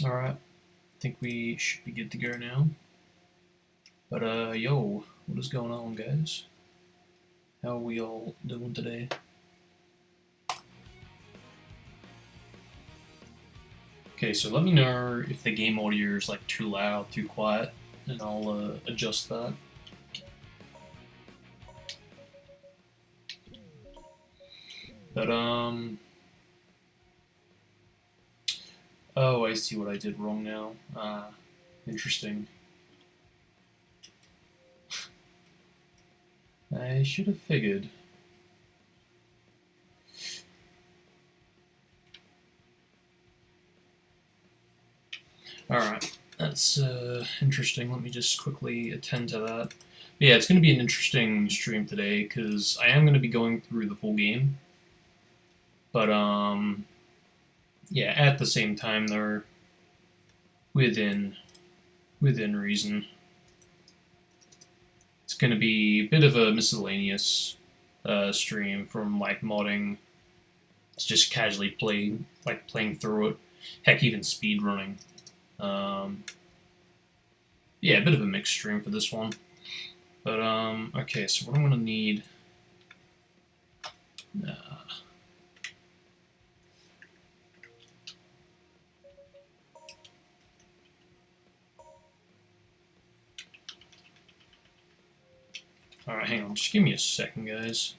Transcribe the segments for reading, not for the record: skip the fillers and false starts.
Alright, I think we should be good to go now. But, yo, what is going on, guys? How are we all doing today? Okay, so let me know if the game audio is like too loud, too quiet, and I'll adjust that. But, oh, I see what I did wrong now. Interesting. I should have figured. Alright, that's interesting. Let me just quickly attend to that. But yeah, it's going to be an interesting stream today because I am going to be going through the full game. But, yeah, at the same time, they're within reason. It's going to be a bit of a miscellaneous stream from like modding. It's just casually playing through it. Heck, even speed running. Yeah, a bit of a mixed stream for this one. But okay, so what I'm gonna need. Alright, hang on, just give me a second, guys.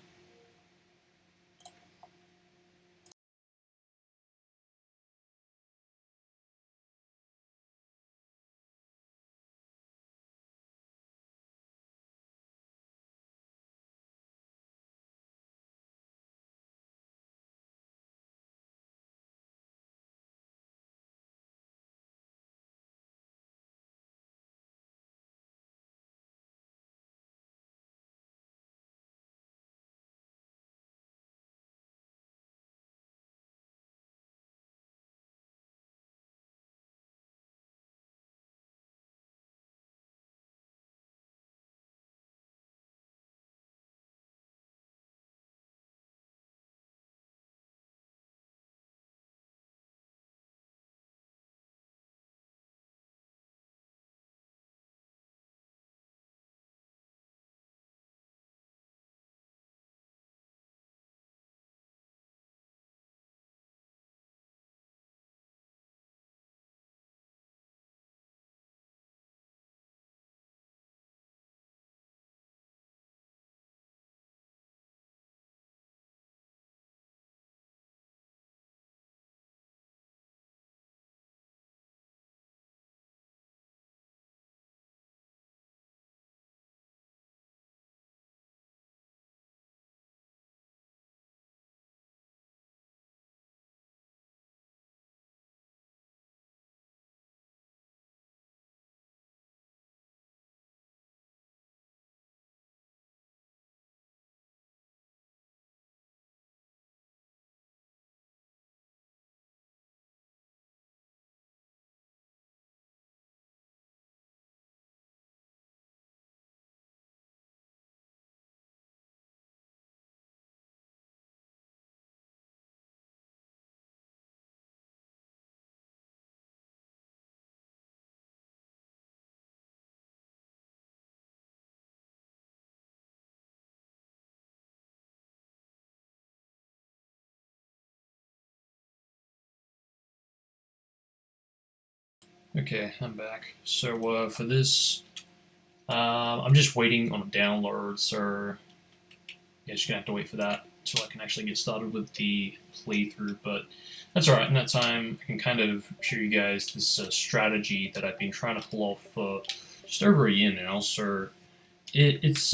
Okay, I'm back. So for this, I'm just waiting on a download, so yeah, just gonna have to wait for that so I can actually get started with the playthrough. But that's alright. In that time, I can kind of show you guys this strategy that I've been trying to pull off for just over a year now. So it's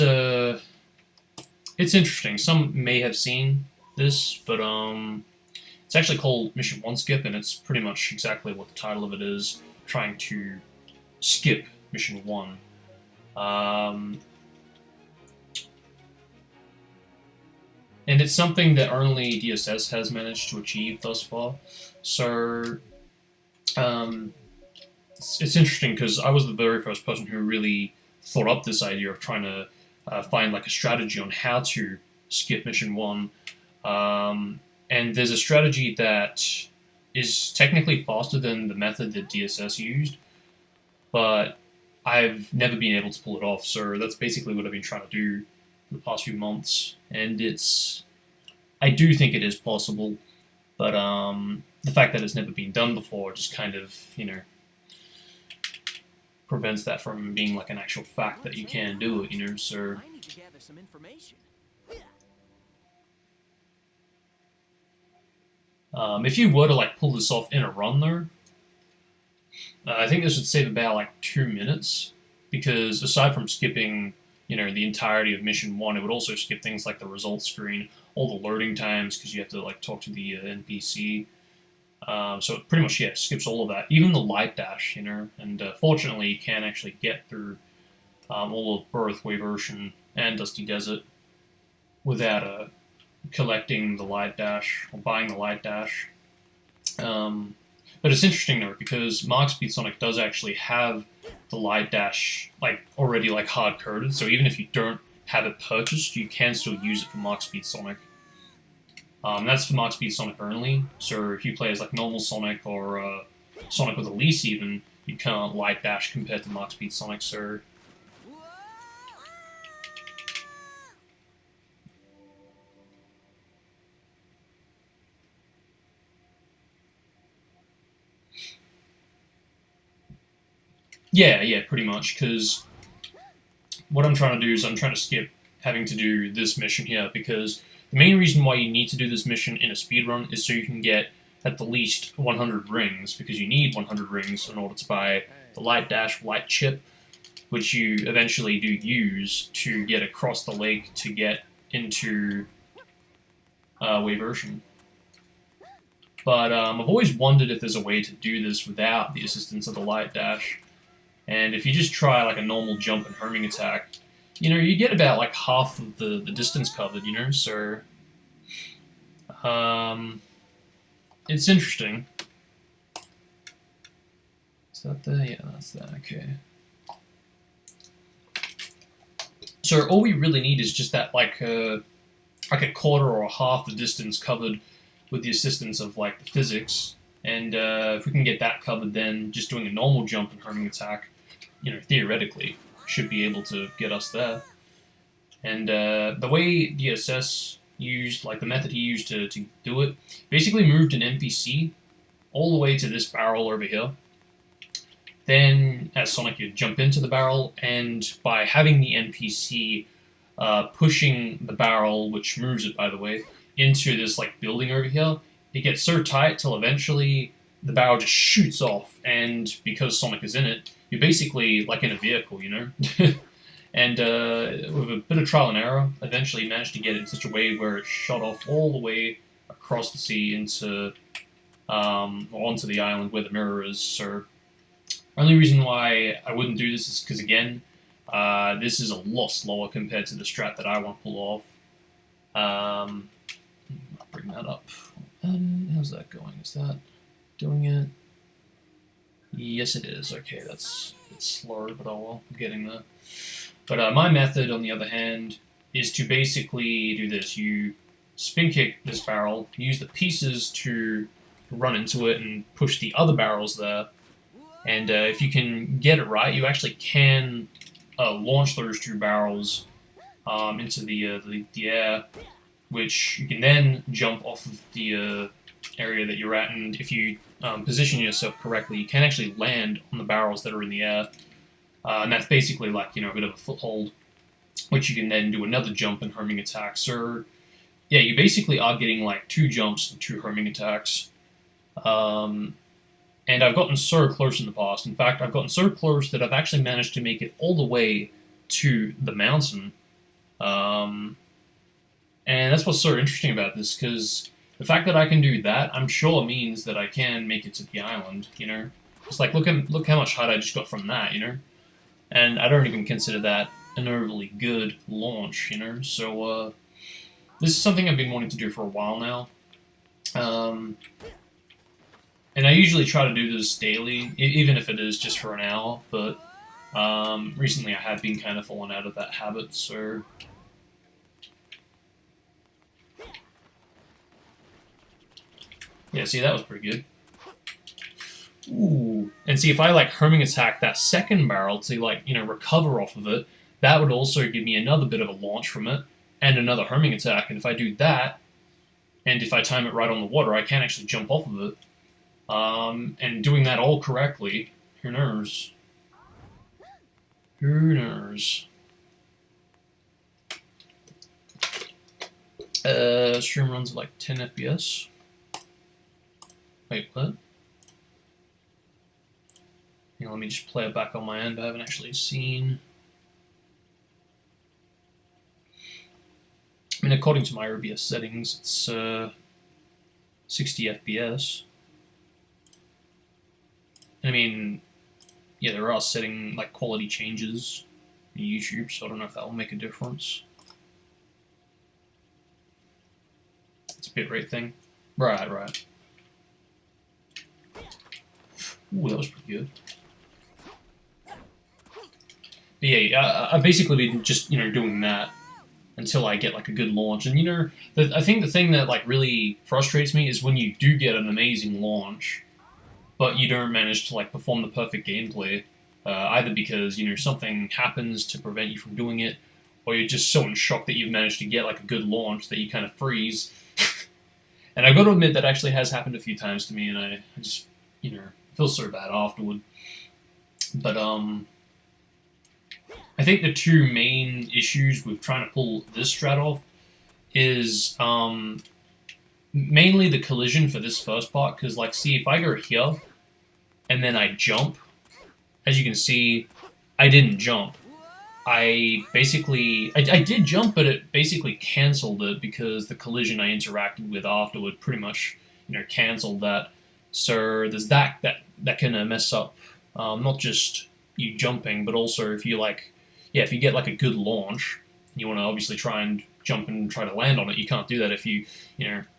interesting. Some may have seen this, but it's actually called Mission One Skip, and it's pretty much exactly what the title of it is: trying to skip Mission One. And it's something that only DSS has managed to achieve thus far. So it's interesting because I was the very first person who really thought up this idea of trying to find like a strategy on how to skip Mission One. And there's a strategy that is technically faster than the method that DSS used, but I've never been able to pull it off, so that's basically what I've been trying to do for the past few months, and I do think it is possible, but the fact that it's never been done before just kind of, prevents that from being like an actual fact that you can do it, so... I need to gather some information. If you were to like pull this off in a run though, I think this would save about like 2 minutes, because aside from skipping, the entirety of mission 1, it would also skip things like the results screen, all the loading times, because you have to like talk to the NPC. So it pretty much, skips all of that, even the light dash, and fortunately you can actually get through all of Birth, Wave Ocean, and Dusty Desert without collecting the light dash or buying the light dash. But it's interesting though, because Mark Speed Sonic does actually have the light dash already hard coded, so even if you don't have it purchased, you can still use it for Mark Speed Sonic. That's for Mark Speed Sonic only, so if you play as normal Sonic or Sonic with Elise even, you can't light dash compared to Mark Speed Sonic, so... Yeah, pretty much, because what I'm trying to do is I'm trying to skip having to do this mission here, because the main reason why you need to do this mission in a speedrun is so you can get at the least 100 rings, because you need 100 rings in order to buy the light dash, light chip, which you eventually do use to get across the lake to get into Wave Ocean. But I've always wondered if there's a way to do this without the assistance of the light dash. And if you just try a normal jump and homing attack, you get about half of the distance covered, so it's interesting. Is that there? Yeah, that's that, okay. So all we really need is just that a quarter or a half the distance covered with the assistance of the physics, and if we can get that covered, then just doing a normal jump and homing attack, theoretically, should be able to get us there. And the way DSS used, the method he used to do it, basically moved an NPC all the way to this barrel over here. Then, as Sonic, you'd jump into the barrel, and by having the NPC pushing the barrel, which moves it, by the way, into this building over here, it gets so tight till eventually the barrel just shoots off, and because Sonic is in it, you're basically in a vehicle, And with a bit of trial and error, eventually managed to get it in such a way where it shot off all the way across the sea into onto the island where the mirror is. So, only reason why I wouldn't do this is because, again, this is a lot slower compared to the strat that I want to pull off. I'll bring that up. How's that going? Is that doing it? Yes, it is. Okay, that's it's slow, but oh well, I'm getting there. But my method, on the other hand, is to basically do this. You spin kick this barrel, use the pieces to run into it and push the other barrels there. And if you can get it right, you actually can launch those two barrels into the air, which you can then jump off of the area that you're at. And if you position yourself correctly, you can actually land on the barrels that are in the air. And that's basically a bit of a foothold, which you can then do another jump and homing attack. So, yeah, you basically are getting 2 jumps and 2 homing attacks. And I've gotten so close in the past. In fact, I've gotten so close that I've actually managed to make it all the way to the mountain. And that's what's so interesting about this, because the fact that I can do that, I'm sure means that I can make it to the island, It's look how much height I just got from that, And I don't even consider that an overly good launch, So, this is something I've been wanting to do for a while now. And I usually try to do this daily, even if it is just for an hour, but recently I have been kind of falling out of that habit, so... Yeah, see, that was pretty good. Ooh. And see, if I like homing attack that second barrel to like, recover off of it, that would also give me another bit of a launch from it and another homing attack. And if I do that, and if I time it right on the water, I can actually jump off of it. And doing that all correctly, who knows? Who knows? Stream runs at like 10 FPS. Wait, what? Let me just play it back on my end. I haven't actually seen. I mean, according to my OBS settings, it's 60 FPS. I mean, yeah, there are setting like quality changes in YouTube, so I don't know if that will make a difference. It's a bitrate thing. Right. Ooh, that was pretty good. But yeah, I've basically been just, doing that until I get like a good launch. And I think the thing that like really frustrates me is when you do get an amazing launch, but you don't manage to like perform the perfect gameplay, either because something happens to prevent you from doing it, or you're just so in shock that you've managed to get like a good launch that you kind of freeze. And I've got to admit that actually has happened a few times to me, and I just feel so bad afterward. But I think the two main issues with trying to pull this strat off is mainly the collision for this first part, because like, see, if I go here and then I jump, as you can see, I didn't jump. I did jump, but it basically cancelled it because the collision I interacted with afterward pretty much, cancelled that. So there's that can mess up not just you jumping, but also if you if you get like a good launch, you want to obviously try and jump and try to land on it. You can't do that if you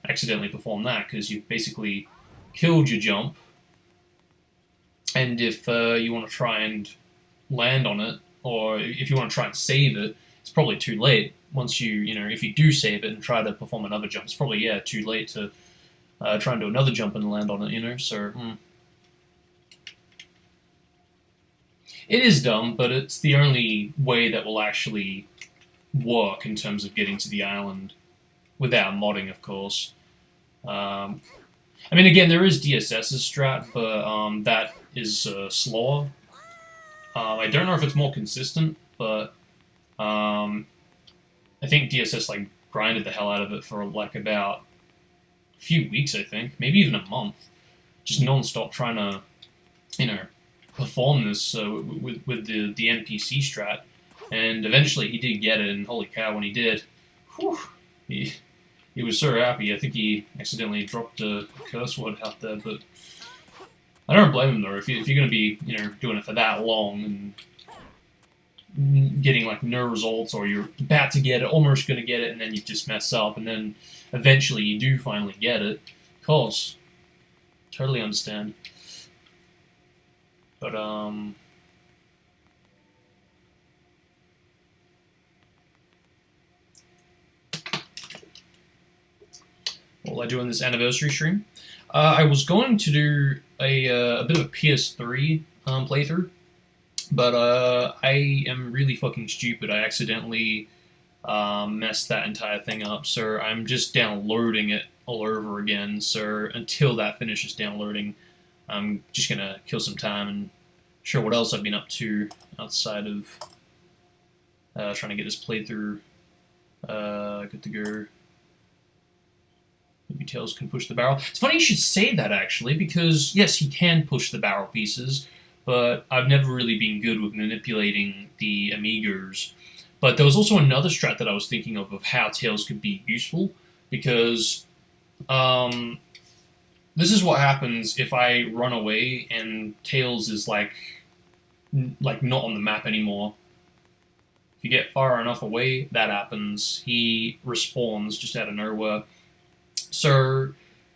accidentally perform that, because you've basically killed your jump. And if you want to try and land on it, or if you want to try and save it, it's probably too late. Once if you do save it and try to perform another jump, it's probably, too late to try and do another jump and land on it, so... It is dumb, but it's the only way that will actually work in terms of getting to the island, without modding, of course. I mean, again, there is DSS's strat, but that is slower. I don't know if it's more consistent, but I think DSS like grinded the hell out of it for like about a few weeks, I think, maybe even a month, just non-stop trying to, perform this with the NPC strat, and eventually he did get it, and holy cow, when he did, whew, he was so happy. I think he accidentally dropped a curse word out there, but I don't blame him though. If you're going to be doing it for that long and getting like no results, or you're about to get it, almost going to get it, and then you just mess up, and then eventually you do finally get it, of course, totally understand. But what will I do in this anniversary stream? I was going to do a bit of a PS3 playthrough, but I am really fucking stupid. I accidentally messed that entire thing up, so I'm just downloading it all over again. So until that finishes downloading, I'm just gonna kill some time and show what else I've been up to outside of trying to get this playthrough good to go. Maybe Tails can push the barrel. It's funny you should say that, actually, because yes, he can push the barrel pieces, but I've never really been good with manipulating the amigos. But there was also another strat that I was thinking of how Tails could be useful, because this is what happens if I run away and Tails is like not on the map anymore. If you get far enough away, that happens. He respawns just out of nowhere. So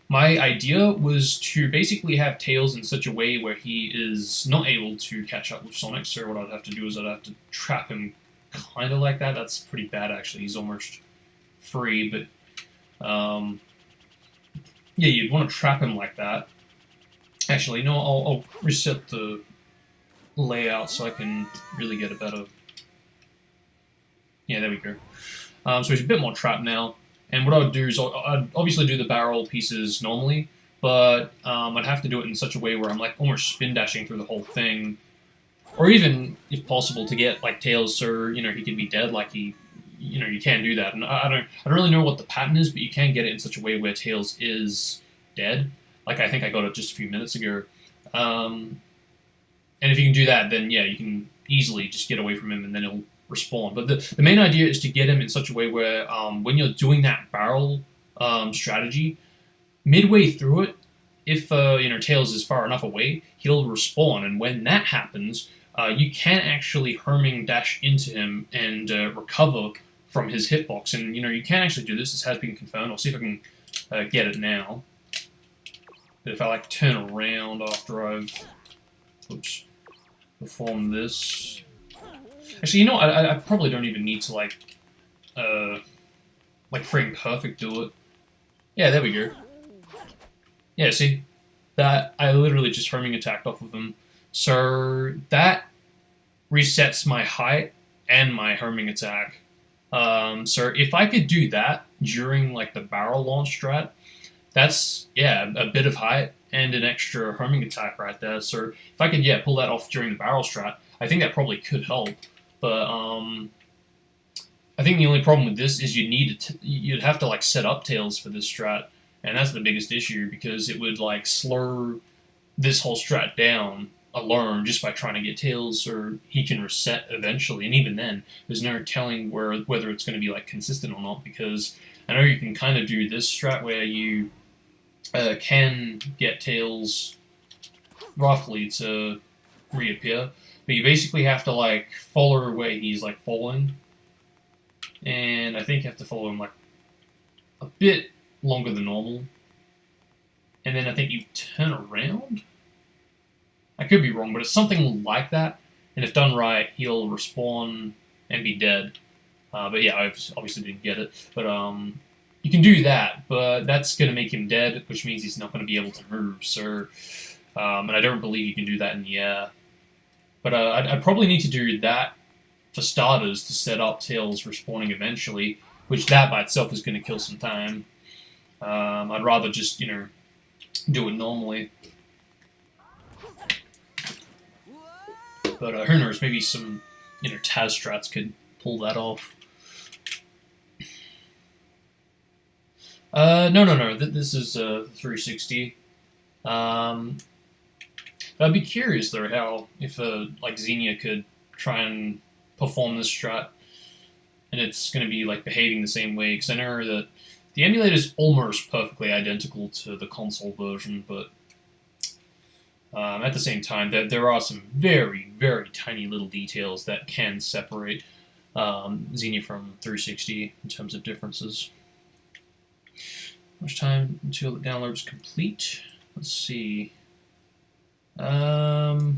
my idea was to basically have Tails in such a way where he is not able to catch up with Sonic. So what I'd have to do is I'd have to trap him kind of like that. That's pretty bad, actually. He's almost free, but yeah, you'd want to trap him like that. Actually, you know, I'll reset the layout so I can really get a better. Yeah, there we go. So it's a bit more trapped now. And what I would do is I'd obviously do the barrel pieces normally, but I'd have to do it in such a way where I'm like almost spin dashing through the whole thing, or even if possible to get like Tails so he can be dead. Like you can do that. And I don't really know what the pattern is, but you can get it in such a way where Tails is dead. Like I think I got it just a few minutes ago. And if you can do that, then yeah, you can easily just get away from him, and then he'll respawn. But the main idea is to get him in such a way where when you're doing that barrel strategy, midway through it, if Tails is far enough away, he'll respawn, and when that happens, you can actually Herming dash into him and recover from his hitbox. And you can actually do this. This has been confirmed. I'll see if I can get it now. But if I like turn around after I've perform this. Actually, I probably don't even need to like frame perfect do it. Yeah, there we go. Yeah, see? That, I literally just homing attacked off of him. So, that resets my height and my homing attack. So if I could do that during like the barrel launch strat, that's, yeah, a bit of height and an extra homing attack right there. So if I could, yeah, pull that off during the barrel strat, I think that probably could help. But I think the only problem with this is you'd have to like set up Tails for this strat, and that's the biggest issue because it would like slow this whole strat down alone just by trying to get Tails, or he can reset eventually. And even then, there's no telling whether it's going to be like consistent or not, because I know you can kind of do this strat where you can get Tails roughly to reappear, but you basically have to like follow where he's like falling, and I think you have to follow him like a bit longer than normal, and then I think you turn around. I could be wrong, but it's something like that, and if done right, he'll respawn and be dead. But yeah, I obviously didn't get it, but you can do that, but that's going to make him dead, which means he's not going to be able to move. So, and I don't believe you can do that in the air. But I'd probably need to do that for starters to set up Tails respawning eventually, which that by itself is going to kill some time. I'd rather just do it normally. But who knows? Maybe some Taz strats could pull that off. No. This is 360. I'd be curious though how if like Xenia could try and perform this strat, and it's going to be like behaving the same way. Because I know that the emulator is almost perfectly identical to the console version, but at the same time, there are some very, very tiny little details that can separate Xenia from 360 in terms of differences. How much time until the download's complete? Let's see. Okay,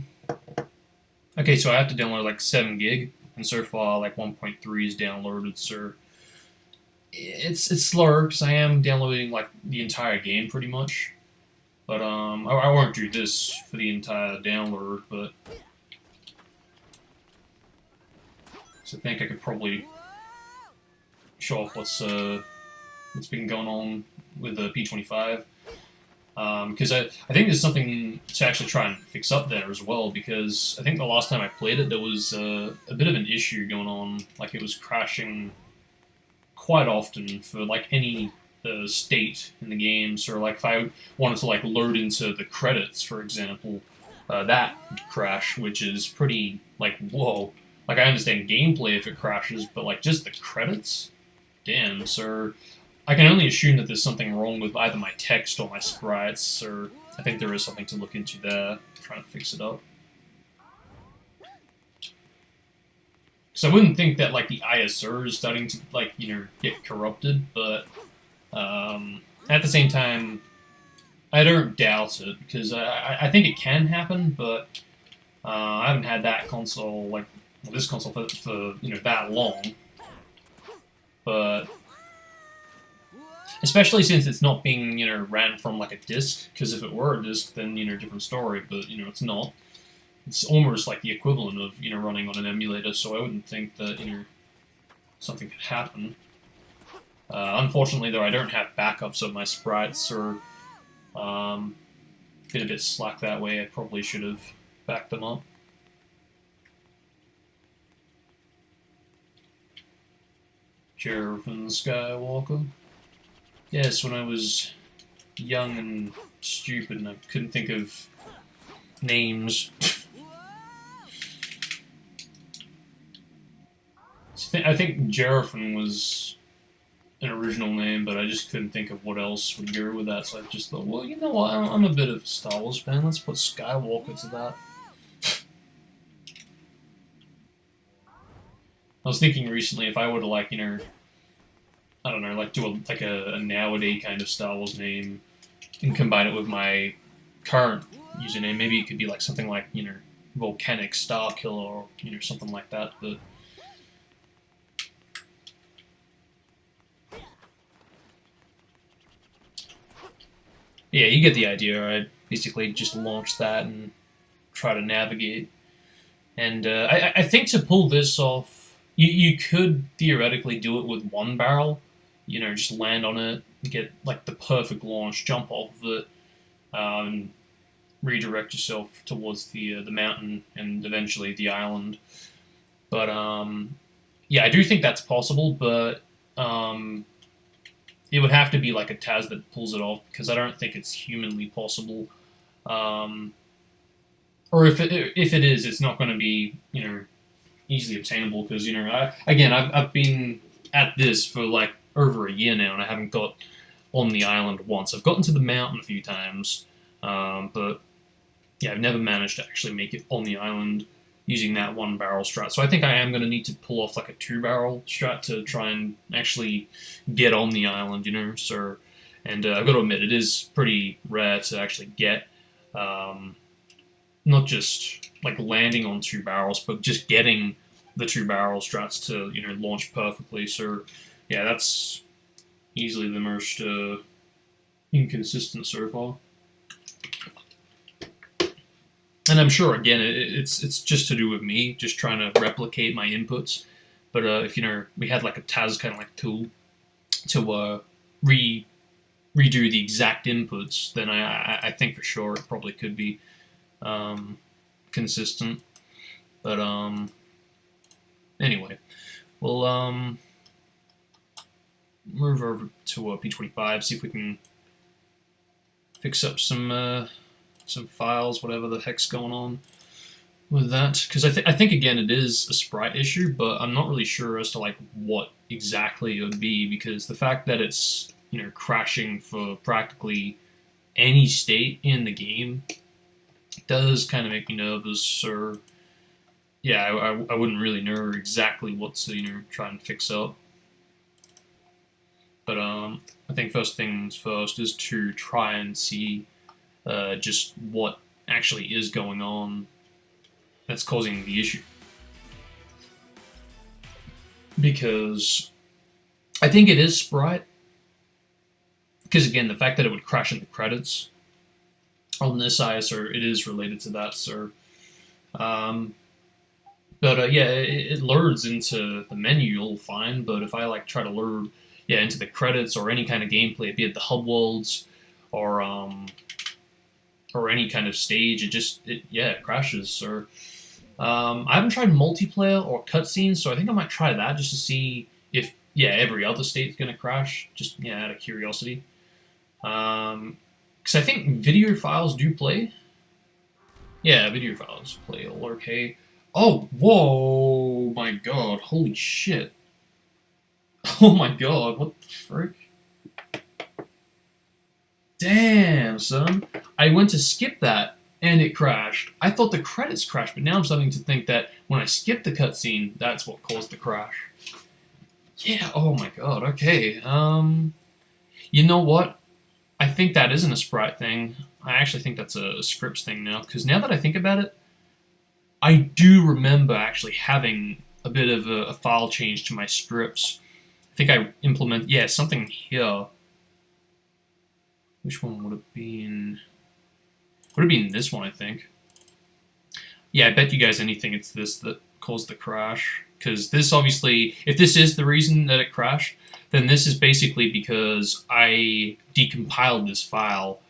so I have to download like 7 gig, and so far like 1.3 is downloaded. So it's slower because I am downloading like the entire game pretty much. But I won't do this for the entire download, but so I think I could probably show off what's been going on with the P25. Because I think there's something to actually try and fix up there as well, because I think the last time I played it there was a bit of an issue going on, like it was crashing quite often for like any state in the game. So like if I wanted to like load into the credits, for example, that would crash, which is pretty like whoa. Like I understand gameplay if it crashes, but like just the credits, damn. So I can only assume that there's something wrong with either my text or my sprites, or I think there is something to look into there, trying to fix it up. So I wouldn't think that like the ISO is starting to like get corrupted, but at the same time, I don't doubt it, because I think it can happen, but I haven't had that console this console for that long. But especially since it's not being ran from like a disk. Because if it were a disk, then different story. But it's not. It's almost like the equivalent of running on an emulator. So I wouldn't think that something could happen. Unfortunately, though, I don't have backups of my sprites, or been a bit slack that way. I probably should have backed them up. Jervin Skywalker. Yes, when I was young and stupid and I couldn't think of names. I think Jervin was an original name, but I just couldn't think of what else would go with that, so I just thought, well, you know what, I'm a bit of a Star Wars fan, let's put Skywalker to that. I was thinking recently if I were to, like, I don't know, like do a nowadays kind of Star Wars name and combine it with my current username, maybe it could be like something like, Volcanic Star Killer or, something like that, but yeah, you get the idea. I basically just launch that and try to navigate. And I think to pull this off, you could theoretically do it with one barrel. Just land on it, get like the perfect launch, jump off of it, redirect yourself towards the mountain and eventually the island. But yeah, I do think that's possible, but it would have to be like a Taz that pulls it off, because I don't think it's humanly possible. Or if it is, it's not going to be easily obtainable, because I've been at this for like over a year now, and I haven't got on the island once. I've gotten to the mountain a few times, but yeah, I've never managed to actually make it on the island using that one barrel strat. So I think I am going to need to pull off like a 2-barrel strat to try and actually get on the island, So, and I've got to admit, it is pretty rare to actually get, not just like landing on 2 barrels, but just getting the 2-barrel strats to launch perfectly. So yeah, that's easily the most inconsistent so far. And I'm sure, again, it's just to do with me, just trying to replicate my inputs. But if we had like a Taz kind of like tool to redo the exact inputs, then I think for sure it probably could be consistent. But anyway, we'll move over to P25, see if we can fix up some files, whatever the heck's going on with that. Because I think again it is a sprite issue, but I'm not really sure as to like what exactly it would be, because the fact that it's crashing for practically any state in the game does kind of make me nervous. Or yeah, I wouldn't really know exactly what to try and fix up. But I think first things first is to try and see just what actually is going on that's causing the issue. Because I think it is sprite. Because again, the fact that it would crash in the credits on this ISO, it is related to that. So, but yeah, it loads into the menu all fine. But if I like try to load into the credits or any kind of gameplay, be it the hub worlds or any kind of stage, it crashes. So I haven't tried multiplayer or cutscenes, so I think I might try that just to see if every other state's gonna crash, just out of curiosity. Because I think video files do play. Yeah, video files play all okay. Oh, whoa, my god, holy shit. Oh my god, what the frick? Damn, son. I went to skip that, and it crashed. I thought the credits crashed, but now I'm starting to think that when I skipped the cutscene, that's what caused the crash. Yeah, oh my god, okay. You know what? I think that isn't a sprite thing. I actually think that's a scripts thing now, because now that I think about it, I do remember actually having a bit of a file change to my scripts. I think I implement, something here Which one would it been? Would it been this one, I think. Yeah, I bet you guys anything it's this that caused the crash. Because this obviously, if this is the reason that it crashed, then this is basically because I decompiled this file.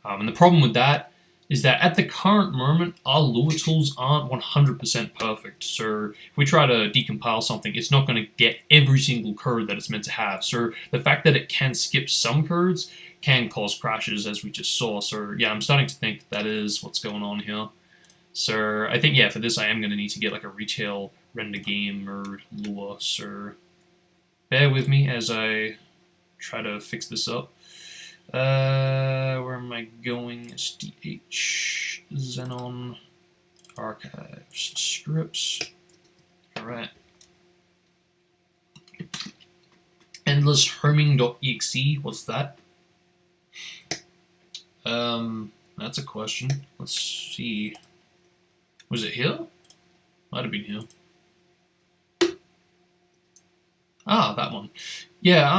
And the problem with that is that at the current moment, our Lua tools aren't 100% perfect. So if we try to decompile something, it's not going to get every single code that it's meant to have. So the fact that it can skip some codes can cause crashes, as we just saw. So yeah, I'm starting to think that is what's going on here. So I think, yeah, for this I am going to need to get like a retail render game or Lua. So bear with me as I try to fix this up. Where am I going? STH, Xenon, archives, scripts. Alright. Endless homing.exe, what's that? That's a question. Let's see. Was it here? Might have been here. Ah, that one. Yeah,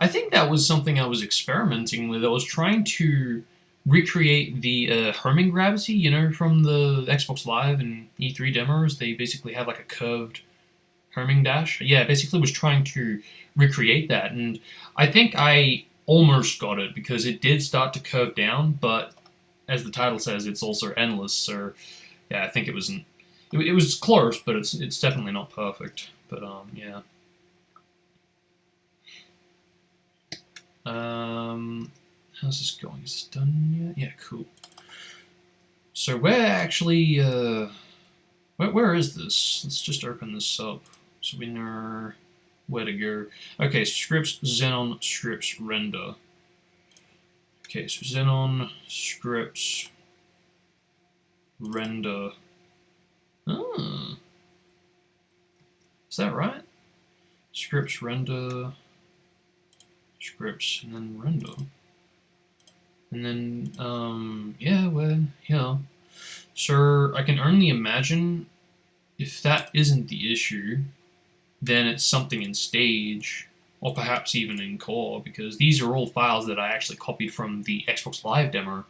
I think that was something I was experimenting with. I was trying to recreate the homing gravity, you know, from the Xbox Live and E3 demos. They basically have like a curved homing dash. Yeah, basically was trying to recreate that, and I think I almost got it because it did start to curve down, but as the title says, it's also endless. So yeah, I think it wasn't. It was close, but it's definitely not perfect. But yeah. How's this going? Is this done yet? Yeah, cool. So where actually, where is this? Let's just open this up so we know where to go. Okay, so scripts, Xenon, scripts, render. Okay, so Xenon, scripts, render. Oh. Is that right? Scripts, render, scripts, and then render. And then, yeah, well, yeah. So I can only imagine if that isn't the issue, then it's something in Stage, or perhaps even in Core, because these are all files that I actually copied from the Xbox Live demo.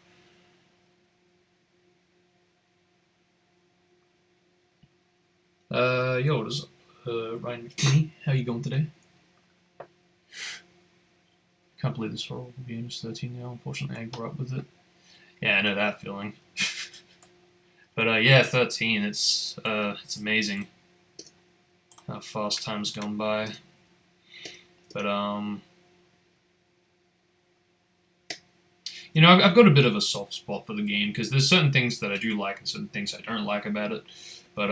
Yo, what is up? Ryan McKinney, how you going today? Can't believe this horrible game is 13 now. Unfortunately, I grew up with it. Yeah, I know that feeling. But yeah, 13. It's amazing how fast time's gone by. But you know, I've got a bit of a soft spot for the game because there's certain things that I do like and certain things I don't like about it. But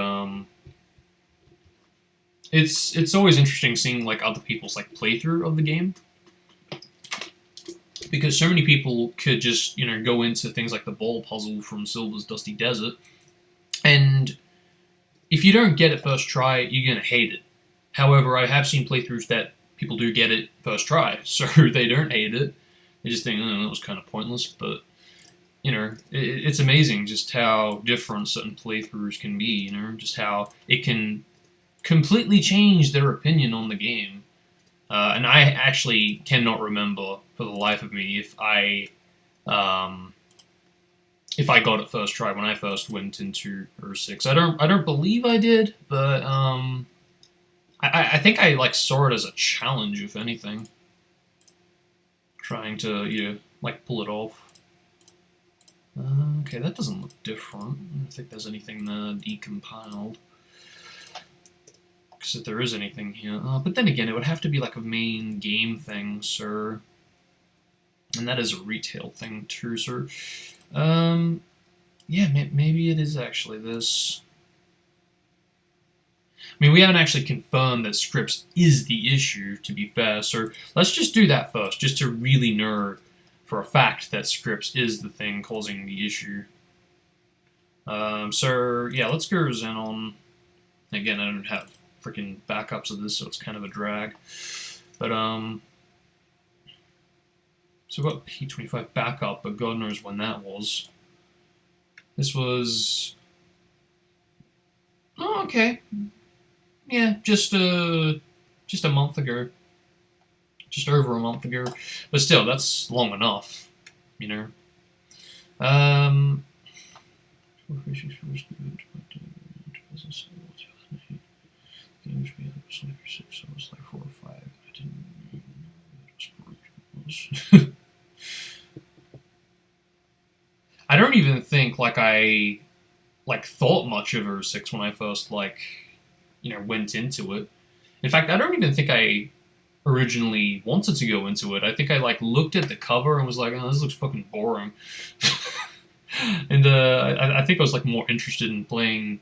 it's always interesting seeing like other people's like playthrough of the game. Because so many people could just, you know, go into things like the ball puzzle from Silver's Dusty Desert, and if you don't get it first try, you're going to hate it. However, I have seen playthroughs that people do get it first try, so they don't hate it. They just think, oh, that was kind of pointless, but, you know, it's amazing just how different certain playthroughs can be, you know, just how it can completely change their opinion on the game. And I actually cannot remember for the life of me if I got it first try when I first went into Earth 6. I don't believe I did, but I think I like saw it as a challenge, if anything, trying to like pull it off. Okay, that doesn't look different. I don't think there's anything decompiled. Because if there is anything here, but then again, it would have to be like a main game thing, sir. And that is a retail thing too, sir. Yeah, maybe it is actually this. I mean, we haven't actually confirmed that scripts is the issue, to be fair, so let's just do that first, just to really know for a fact that scripts is the thing causing the issue. So, yeah, let's go Xenon. Again, I don't have freaking backups of this, so it's kind of a drag. But, so I've got P25 backup, but God knows when that was. This was... Oh, okay. Yeah, just a month ago. just over a month ago. But still, that's long enough, you know. Um, games we had was like 6, so it was like 4 or 5. I didn't know it was. I don't even think like I thought much of 06 when I first went into it. In fact, I don't even think I originally wanted to go into it. I think I looked at the cover and was like, "Oh, this looks fucking boring." And I think I was more interested in playing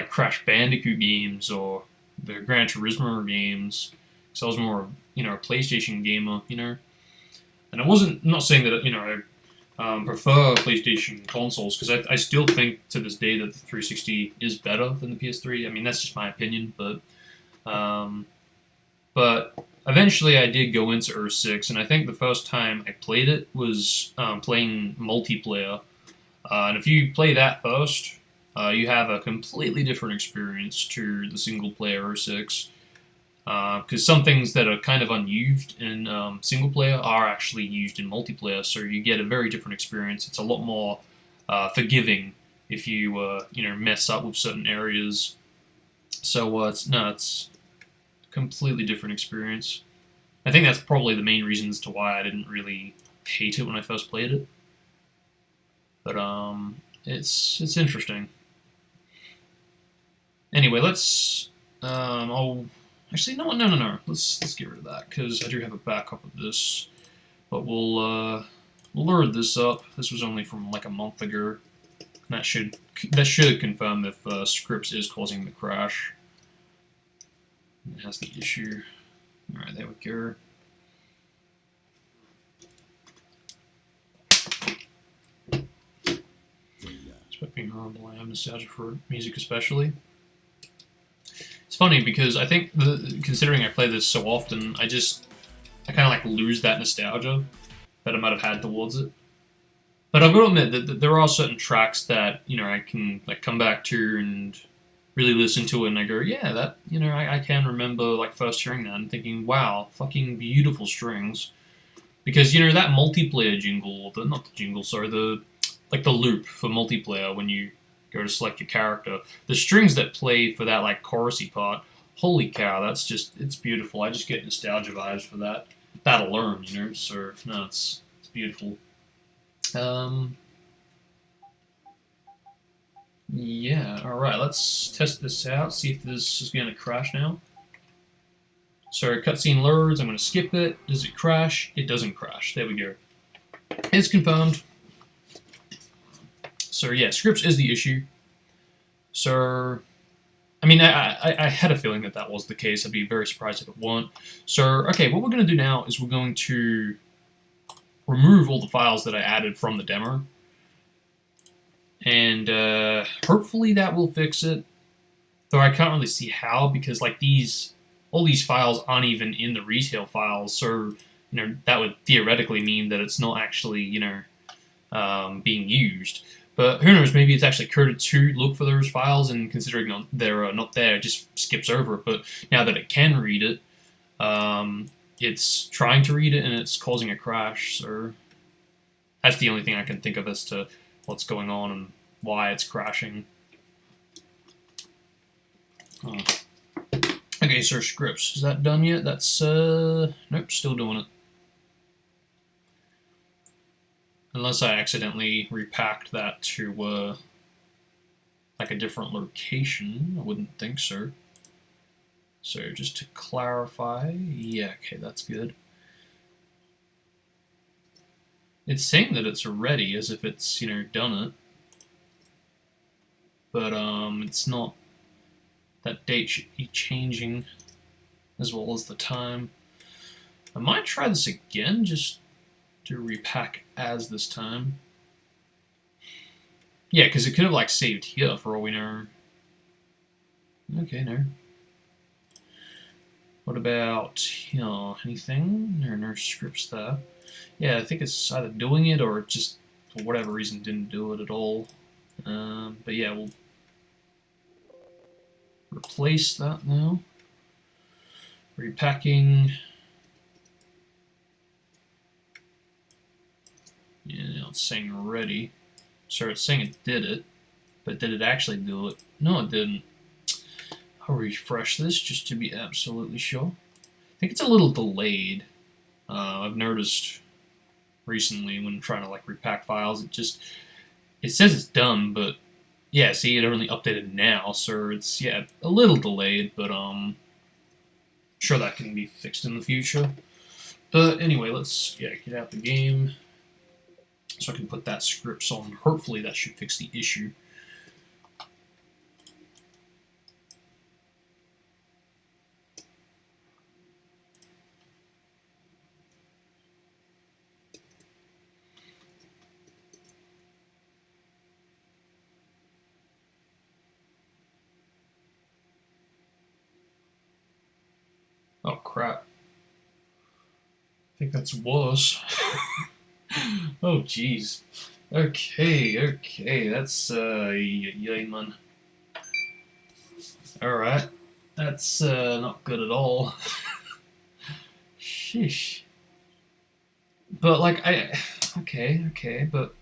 Crash Bandicoot games or the Gran Turismo games, because I was more a PlayStation gamer, And I'm not saying that I prefer PlayStation consoles, because I still think to this day that the 360 is better than the PS3. I mean, that's just my opinion, but eventually I did go into 06, and I think the first time I played it was playing multiplayer. And if you play that first, you have a completely different experience to the single player 06. Because some things that are kind of unused in single player are actually used in multiplayer, so you get a very different experience. It's a lot more forgiving if you mess up with certain areas. So it's a completely different experience. I think that's probably the main reasons to why I didn't really hate it when I first played it. But it's interesting. Anyway, let's actually no. Let's get rid of that, because I do have a backup of this. But we'll load this up. This was only from a month ago. And that should confirm if scripts is causing the crash. It has the issue. All right, there we go. Despite being horrible, I have nostalgia for music, especially. It's funny because I think considering I play this so often, I kind of lose that nostalgia that I might have had towards it. But I've got to admit that there are certain tracks that I can come back to and really listen to it, and I go, yeah, that I can remember first hearing that and thinking, wow, fucking beautiful strings. Because that multiplayer jingle, not the jingle, sorry, the loop for multiplayer when you go to select your character, the strings that play for that chorusy part, holy cow, it's beautiful. I just get nostalgia vibes for that alone, so no, it's beautiful. Yeah, alright, let's test this out, see if this is going to crash now. So cutscene loads, I'm going to skip it. Does it crash? It doesn't crash. There we go. It's confirmed. So yeah, scripts is the issue. So, I mean, I had a feeling that was the case. I'd be very surprised if it weren't. So, okay, what we're going to do now is we're going to remove all the files that I added from the demo. And hopefully that will fix it. Though I can't really see how, because all these files aren't even in the retail files. So, that would theoretically mean that it's not actually, being used. But who knows, maybe it's actually coded to look for those files, and considering they're not there, it just skips over it. But now that it can read it, it's trying to read it, and it's causing a crash. So that's the only thing I can think of as to what's going on and why it's crashing. Okay, so scripts. Is that done yet? That's, nope, still doing it. Unless I accidentally repacked that to, a different location. I wouldn't think so. So just to clarify, yeah, okay, that's good. It's saying that it's ready, as if it's, done it. But, it's not. That date should be changing, as well as the time. I might try this again, just to repack as this time. Yeah, because it could have saved here for all we know. Okay, no. What about here? Anything? There are no scripts there. Yeah, I think it's either doing it or just for whatever reason didn't do it at all. But yeah, we'll replace that now. Repacking. Yeah, it's saying ready. So it's saying it did it, but did it actually do it? No, it didn't. I'll refresh this just to be absolutely sure. I think it's a little delayed. I've noticed recently when trying to like repack files, it says it's done, but yeah, see, it only updated now, so it's a little delayed, but sure that can be fixed in the future. But anyway, let's get out the game so I can put that script on. Hopefully that should fix the issue. Oh crap. I think that's worse. Oh jeez. Okay, that's yay man. Alright. That's not good at all. Sheesh. But like okay, but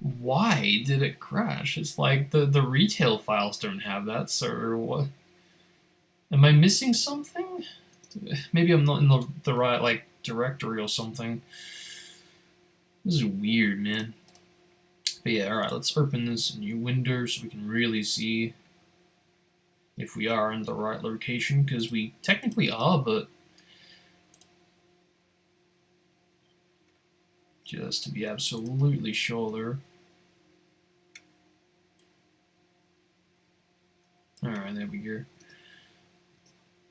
why did it crash? It's like the retail files don't have that, so what? Am I missing something? Maybe I'm not in the right like directory or something. This is weird, man. But yeah, alright, let's open this new window so we can really see if we are in the right location, because we technically are, but just to be absolutely sure there. Alright, there we go.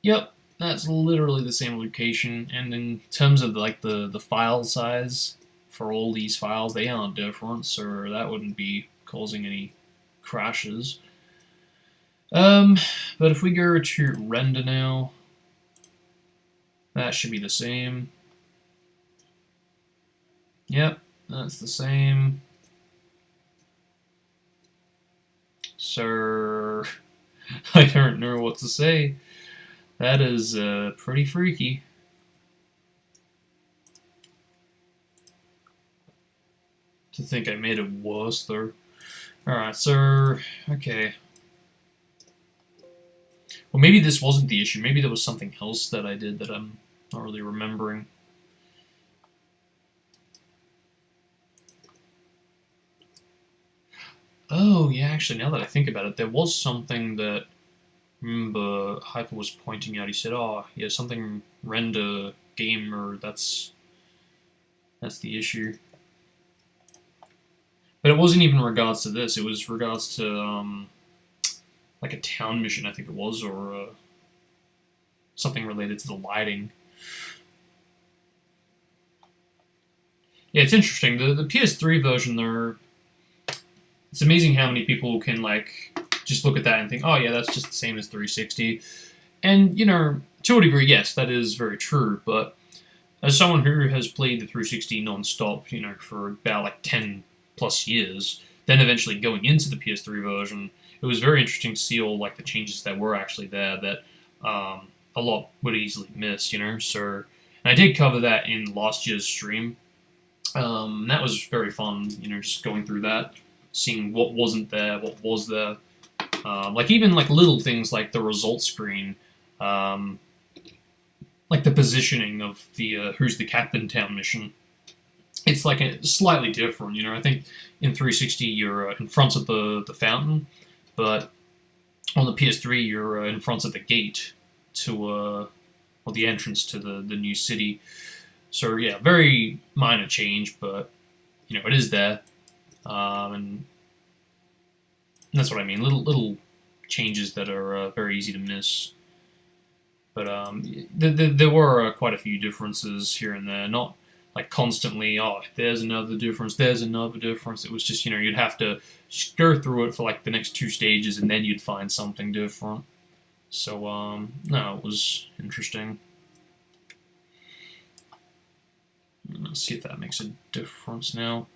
Yep, that's literally the same location, and in terms of like the file size for all these files, they aren't different, so that wouldn't be causing any crashes. But if we go to render now, that should be the same. Yep, that's the same. So I don't know what to say. That is pretty freaky. To think I made it worse though. Alright, so okay. Well, maybe this wasn't the issue. Maybe there was something else that I did that I'm not really remembering. Oh, yeah, actually, now that I think about it, there was something that, remember, Hyper was pointing out. He said, oh, yeah, something render gamer, that's the issue. But it wasn't even in regards to this. It was regards to, like a town mission, I think it was, or something related to the lighting. Yeah, it's interesting. The PS3 version, it's amazing how many people can like just look at that and think, oh yeah, that's just the same as 360. And you know, to a degree, yes, that is very true. But as someone who has played the 360 non-stop, you know, for about like 10 plus years, then eventually going into the PS3 version, it was very interesting to see all like the changes that were actually there that a lot would easily miss, you know. So, and I did cover that in last year's stream. That was very fun, you know, just going through that, seeing what wasn't there, what was there. Like even like little things like the result screen, like the positioning of the Who's the Captain Town mission. It's like slightly different, you know. I think in 360 you're in front of the fountain, but on the PS3 you're in front of the gate to or the entrance to the new city. So yeah, very minor change, but you know it is there, and that's what I mean. Little changes that are very easy to miss. But there were quite a few differences here and there. Not like constantly, oh, there's another difference, there's another difference. It was just, you know, you'd have to just go through it for like the next 2 stages, and then you'd find something different. So no, it was interesting. Let's see if that makes a difference now.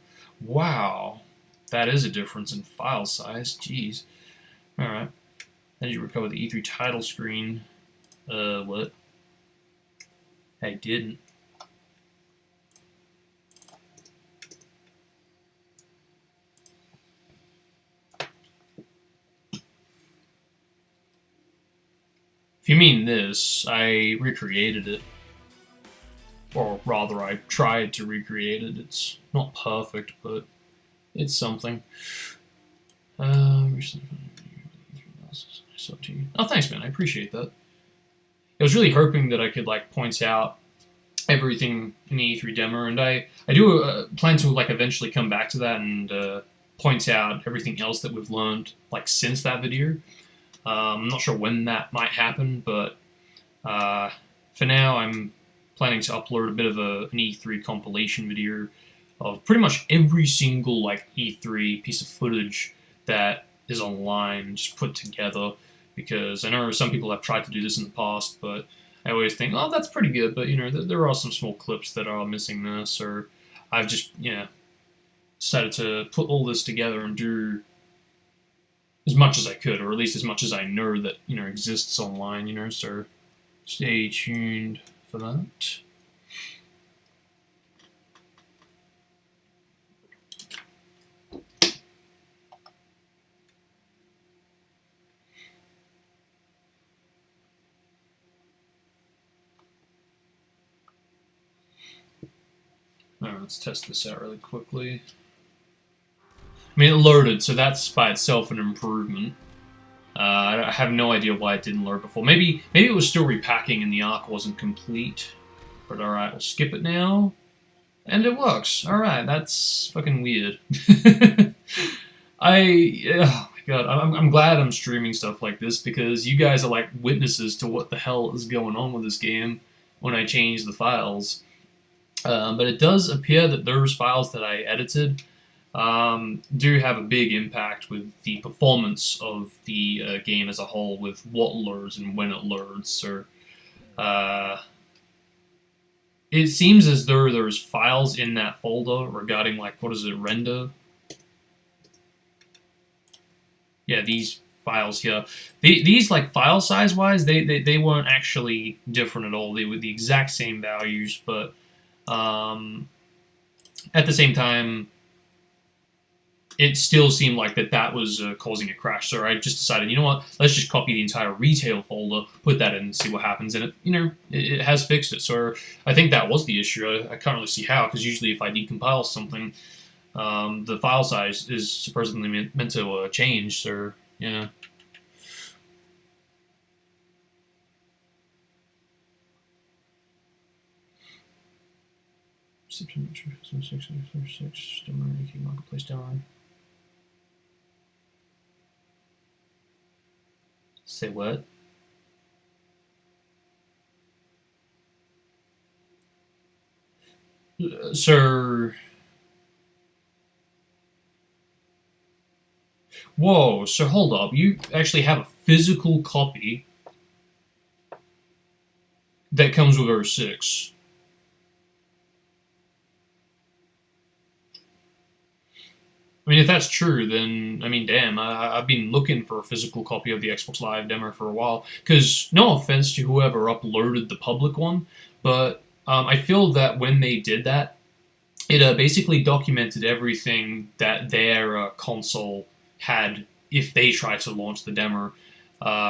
Wow, that is a difference in file size. Jeez. Alright. Then you recover the E3 title screen. What? I didn't. If you mean this, I recreated it. Or rather, I tried to recreate it. It's not perfect, but it's something. Oh, thanks, man. I appreciate that. I was really hoping that I could like point out everything in the E3 demo, and I do plan to like eventually come back to that and point out everything else that we've learned like since that video. I'm not sure when that might happen, but for now I'm planning to upload a bit of an E3 compilation video of pretty much every single like E3 piece of footage that is online, just put together. Because I know some people have tried to do this in the past, but I always think, oh, that's pretty good. But you know, there are some small clips that are missing this, or I've just decided to put all this together and do as much as I could, or at least as much as I know that exists online. So stay tuned for that. Alright, let's test this out really quickly. I mean, it loaded, so that's by itself an improvement. I have no idea why it didn't load before. Maybe it was still repacking and the arc wasn't complete. But alright, we'll skip it now. And it works. Alright, that's fucking weird. Oh my god, I'm glad I'm streaming stuff like this because you guys are like witnesses to what the hell is going on with this game when I change the files. But it does appear that those files that I edited do have a big impact with the performance of the game as a whole, with what loads and when it loads. So it seems as though there's files in that folder regarding, like, what is it, render? Yeah, these files here. These, like, file size-wise, they weren't actually different at all. They were the exact same values, but at the same time, it still seemed like that was causing a crash. So I just decided, you know what, let's just copy the entire retail folder, put that in and see what happens. And it has fixed it. So I think that was the issue. I can't really see how, because usually if I decompile something, the file size is supposedly meant to change. So, yeah. September 2006, Marketplace down. Say what? So, whoa, so hold up. You actually have a physical copy that comes with 06. I mean, if that's true, then, I mean, damn, I've been looking for a physical copy of the Xbox Live demo for a while. Because, no offense to whoever uploaded the public one, but I feel that when they did that, it basically documented everything that their console had if they tried to launch the demo.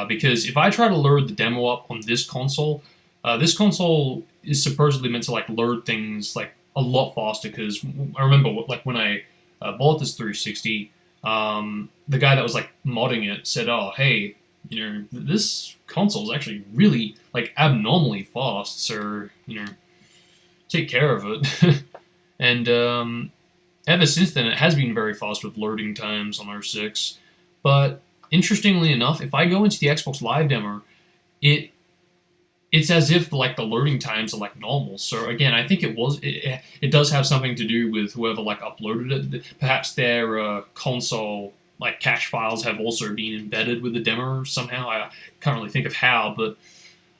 Because if I try to load the demo up on this console is supposedly meant to like load things like a lot faster. Because I remember like when I bought this 360, the guy that was like modding it said, "Oh, hey, this console is actually really like abnormally fast, so take care of it." And ever since then, it has been very fast with loading times on 06. But interestingly enough, if I go into the Xbox Live demo, it's as if like the loading times are like normal. So again, I think it does have something to do with whoever like uploaded it. Perhaps their console like cache files have also been embedded with the demo somehow. I can't really think of how, but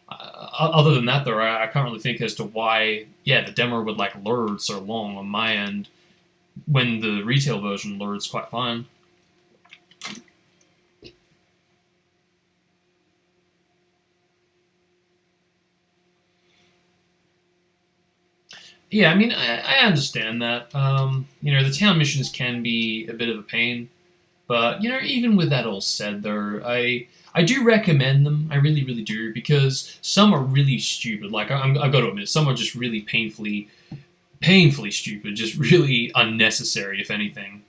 other than that, though, I can't really think as to why, the demo would like load so long on my end when the retail version loads quite fine. Yeah, I mean, I understand that. The town missions can be a bit of a pain. But even with that all said, though, I do recommend them. I really, really do, because some are really stupid. Like I've got to admit, some are just really painfully stupid, just really unnecessary, if anything.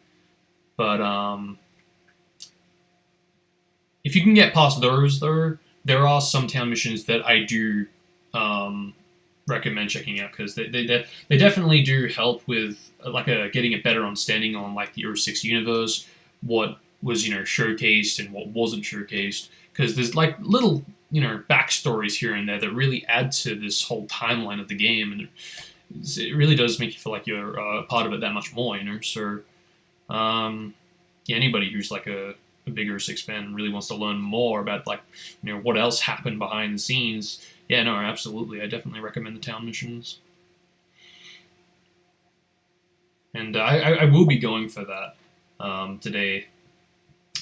But if you can get past those, though, there are some town missions that I do recommend checking out, because they definitely do help with getting a better understanding on like the Earth 6 universe, what was showcased and what wasn't showcased, because there's like little backstories here and there that really add to this whole timeline of the game, and it really does make you feel like you're part of it that much more. So yeah, anybody who's like a bigger six fan really wants to learn more about like what else happened behind the scenes. Yeah, no, absolutely. I definitely recommend the town missions, and I will be going for that today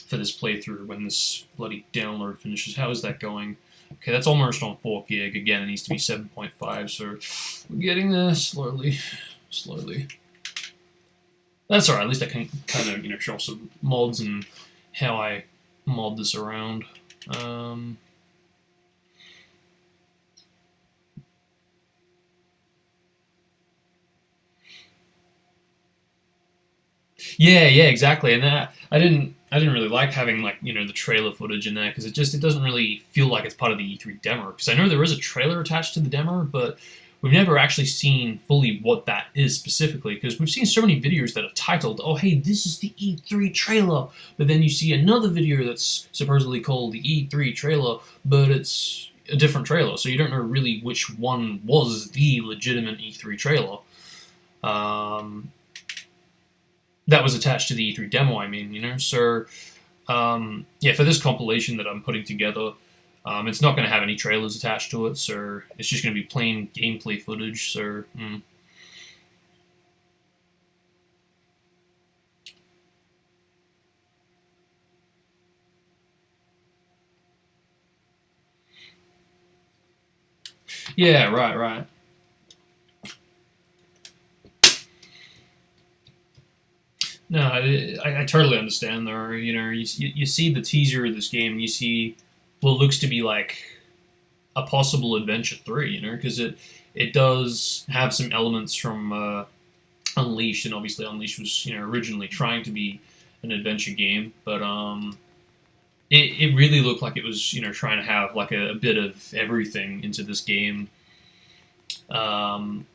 for this playthrough when this bloody download finishes. How is that going? Okay, that's almost on 4 gig. Again, it needs to be 7.5, so we're getting there slowly. That's alright. At least I can kind of show some mods and how I mod this around. Yeah, exactly. And that I didn't really like having like the trailer footage in there, because it doesn't really feel like it's part of the E3 demo. Because I know there is a trailer attached to the demo, but we've never actually seen fully what that is specifically. Because we've seen so many videos that are titled, "Oh, hey, this is the E3 trailer," but then you see another video that's supposedly called the E3 trailer, but it's a different trailer, so you don't know really which one was the legitimate E3 trailer. That was attached to the E3 demo, I mean. So, yeah, for this compilation that I'm putting together, it's not going to have any trailers attached to it, so it's just going to be plain gameplay footage, so, Yeah, right. No, I totally understand, though. You see the teaser of this game, and you see what looks to be like a possible Adventure 3, because it does have some elements from Unleashed, and obviously Unleashed was originally trying to be an adventure game, but it really looked like it was trying to have like a bit of everything into this game, um,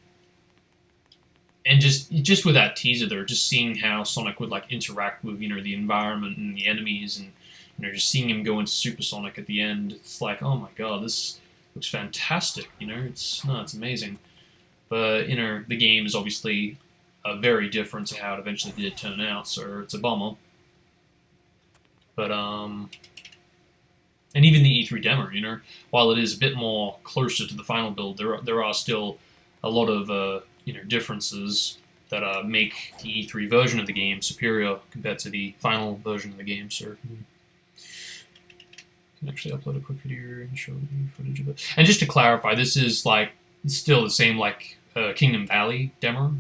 and just with that teaser there, just seeing how Sonic would like interact with the environment and the enemies, and just seeing him go into Supersonic at the end, it's like, oh my god, this looks fantastic. It's amazing. But the game is obviously very different to how it eventually did turn out, so it's a bummer. But and even the E3 demo, while it is a bit more closer to the final build, there are still a lot of differences that make the E3 version of the game superior compared to the final version of the game. So you can actually upload a quick video and show you footage of it. And just to clarify, this is like still the same like Kingdom Valley demo.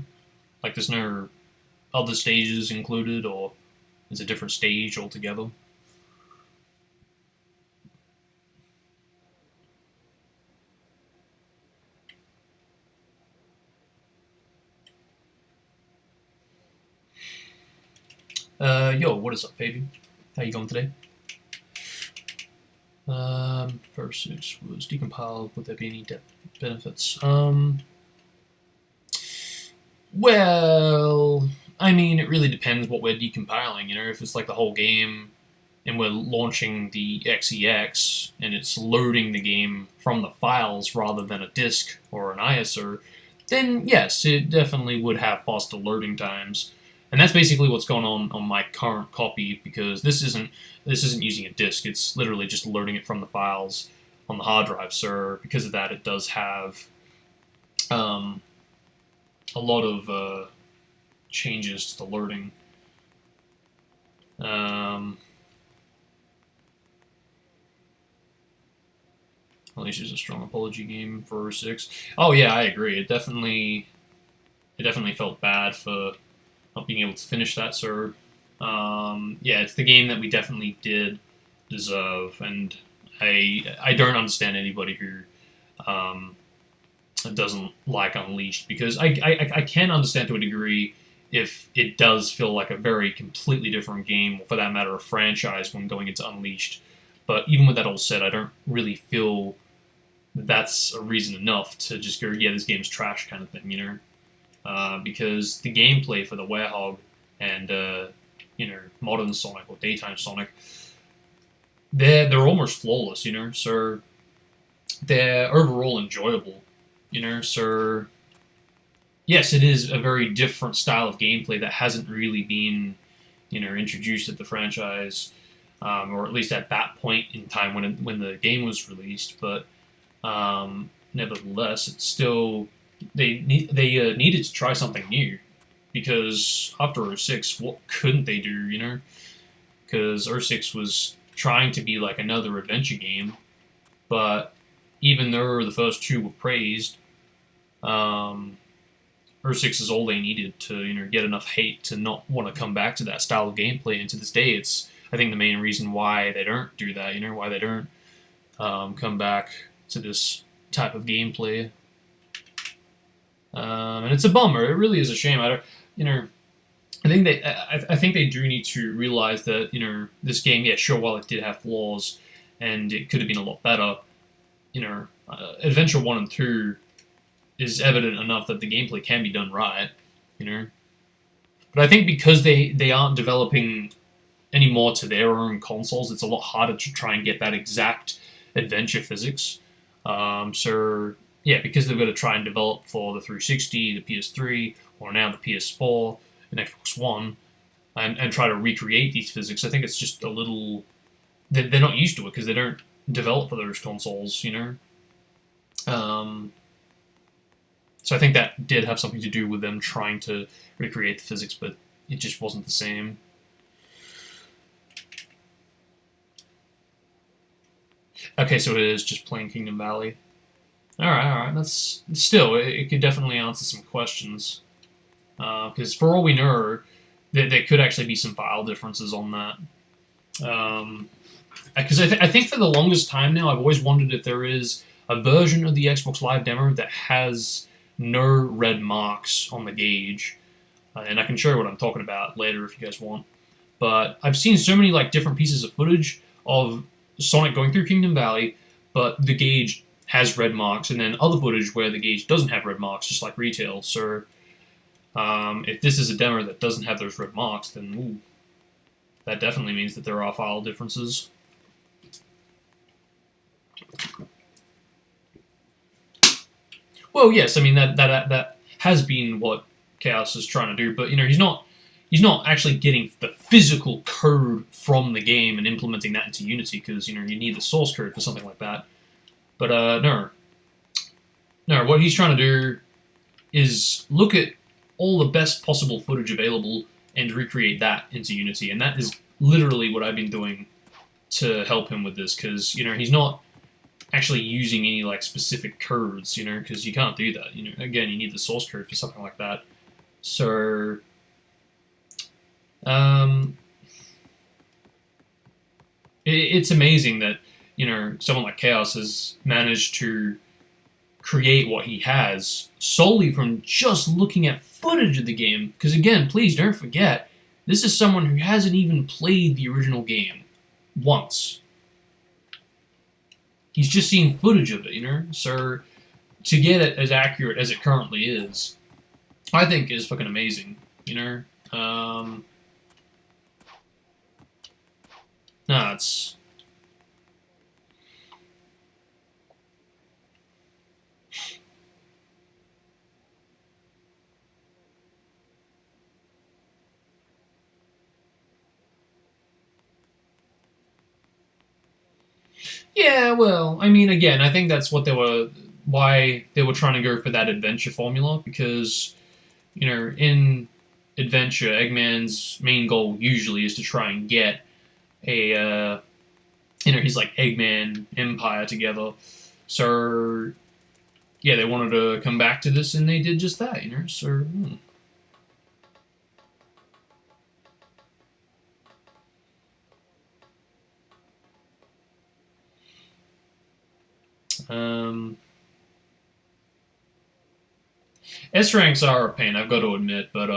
Like there's no other stages included, or it's a different stage altogether. Yo, what is up, baby? How you going today? First it was decompiled. Would there be any benefits? Well, I mean, it really depends what we're decompiling. If it's like the whole game, and we're launching the XEX, and it's loading the game from the files rather than a disk or an ISO, then yes, it definitely would have faster loading times. And that's basically what's going on my current copy, because this isn't using a disk. It's literally just loading it from the files on the hard drive. So because of that, it does have a lot of changes to the loading. Unleashed is a strong apology game for 6. Oh yeah, I agree. It definitely felt bad for not being able to finish that, so Yeah, it's the game that we definitely did deserve, and I don't understand anybody who um, doesn't like Unleashed, because I can understand to a degree if it does feel like a very completely different game, or for that matter, a franchise when going into Unleashed. But even with that all said, I don't really feel that's a reason enough to just go, yeah, this game's trash kind of thing, you know? Because the gameplay for the Werehog and modern Sonic or daytime Sonic, they're almost flawless, you know. So they're overall enjoyable, you know. So yes, it is a very different style of gameplay that hasn't really been, introduced at the franchise, or at least at that point in time when the game was released. But nevertheless, it's still they needed to try something new, because after 06, what couldn't they do? You know, because 06 was trying to be like another adventure game, but even though the first two were praised, um, 06 is all they needed to get enough hate to not want to come back to that style of gameplay. And to this day, it's I think the main reason why they don't do that. Why they don't come back to this type of gameplay. And it's a bummer. It really is a shame. I don't, I think they do need to realize that this game, yeah, sure, while it did have flaws and it could have been a lot better, Adventure 1 and 2 is evident enough that the gameplay can be done right, But I think because they aren't developing any more to their own consoles, it's a lot harder to try and get that exact adventure physics. So yeah, because they've got to try and develop for the 360, the PS3, or now the PS4 and Xbox One, and try to recreate these physics, I think it's just a little... They're not used to it because they don't develop for those consoles, So I think that did have something to do with them trying to recreate the physics, but it just wasn't the same. Okay, so it is just plain Kingdom Valley. Alright. That's still, it could definitely answer some questions. Because for all we know, there could actually be some file differences on that. Because I think for the longest time now, I've always wondered if there is a version of the Xbox Live demo that has no red marks on the gauge. And I can show you what I'm talking about later if you guys want. But I've seen so many different pieces of footage of Sonic going through Kingdom Valley, but the gauge has red marks, and then other footage where the gauge doesn't have red marks, just like retail. So if this is a demo that doesn't have those red marks, then that definitely means that there are file differences. Well, yes, I mean that has been what Chaos is trying to do, but he's not actually getting the physical code from the game and implementing that into Unity, because you need the source code for something like that. But no, what he's trying to do is look at all the best possible footage available and recreate that into Unity, and that is literally what I've been doing to help him with this, because he's not actually using any specific codes, because you can't do that. Again, you need the source code for something like that. So it's amazing that someone like Chaos has managed to create what he has solely from just looking at footage of the game. Because again, please don't forget, this is someone who hasn't even played the original game once. He's just seen footage of it, So to get it as accurate as it currently is, I think is fucking amazing, No, it's... Yeah, well, I mean, again, I think that's why they were trying to go for that adventure formula, because, in adventure, Eggman's main goal usually is to try and get a, he's like Eggman Empire together. So, yeah, they wanted to come back to this, and they did just that, So, S ranks are a pain, I've got to admit, but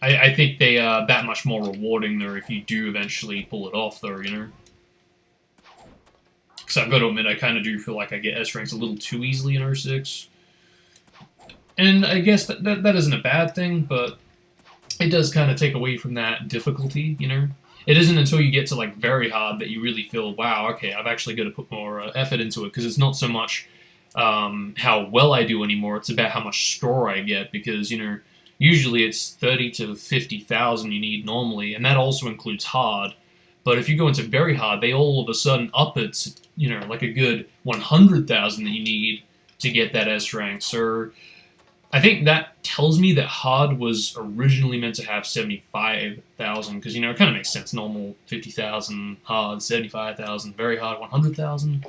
I think they are that much more rewarding there if you do eventually pull it off, though, you know? Because I've got to admit, I kind of do feel like I get S ranks a little too easily in 06. And I guess that isn't a bad thing, but it does kind of take away from that difficulty, you know? It isn't until you get to, like, very hard that you really feel, wow, okay, I've actually got to put more effort into it, because it's not so much how well I do anymore, it's about how much score I get, because, you know, usually it's 30 to 50,000 you need normally, and that also includes hard. But if you go into very hard, they all of a sudden up it to, you know, like a good 100,000 that you need to get that S rank. So I think that tells me that hard was originally meant to have 75,000, because, you know, it kind of makes sense. Normal 50,000, hard 75,000, very hard 100,000.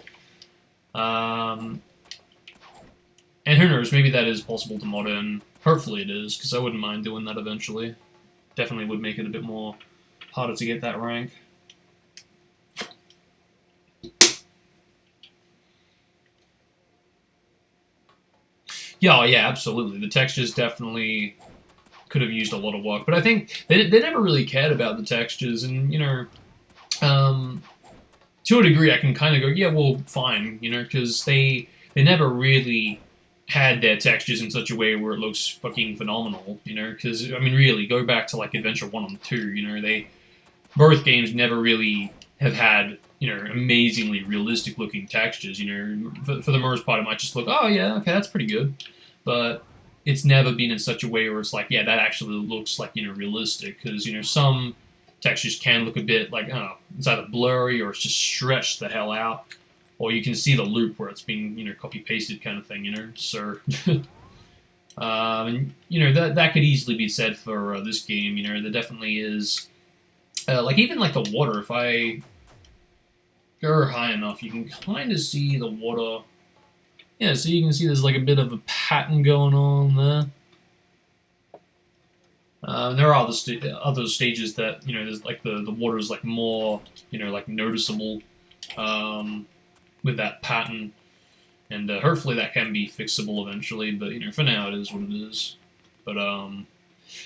And who knows, maybe that is possible to mod in. Hopefully it is, because I wouldn't mind doing that eventually. Definitely would make it a bit more harder to get that rank. Yeah, yeah, absolutely. The textures definitely could have used a lot of work, but I think they never really cared about the textures, and, you know, to a degree I can kind of go, yeah, well, fine, you know, because they never really had their textures in such a way where it looks fucking phenomenal, you know, because, I mean, really, go back to, like, Adventure 1 and 2, you know, both games never really have had, you know, amazingly realistic looking textures, you know, for the most part it might just look, oh yeah, okay, that's pretty good, but it's never been in such a way where it's like, yeah, that actually looks like, you know, realistic, because, you know, some textures can look a bit like, I don't know, it's either blurry or it's just stretched the hell out, or you can see the loop where it's been, you know, copy-pasted kind of thing, you know, so... and, you know, that could easily be said for this game, you know, there definitely is... like, even, like, the water, if I go high enough, you can kind of see the water. Yeah, so you can see there's, like, a bit of a pattern going on there. There are other stages that, you know, there's, like, the water is, like, more, you know, like, noticeable with that pattern. And hopefully that can be fixable eventually, but, you know, for now it is what it is. But, and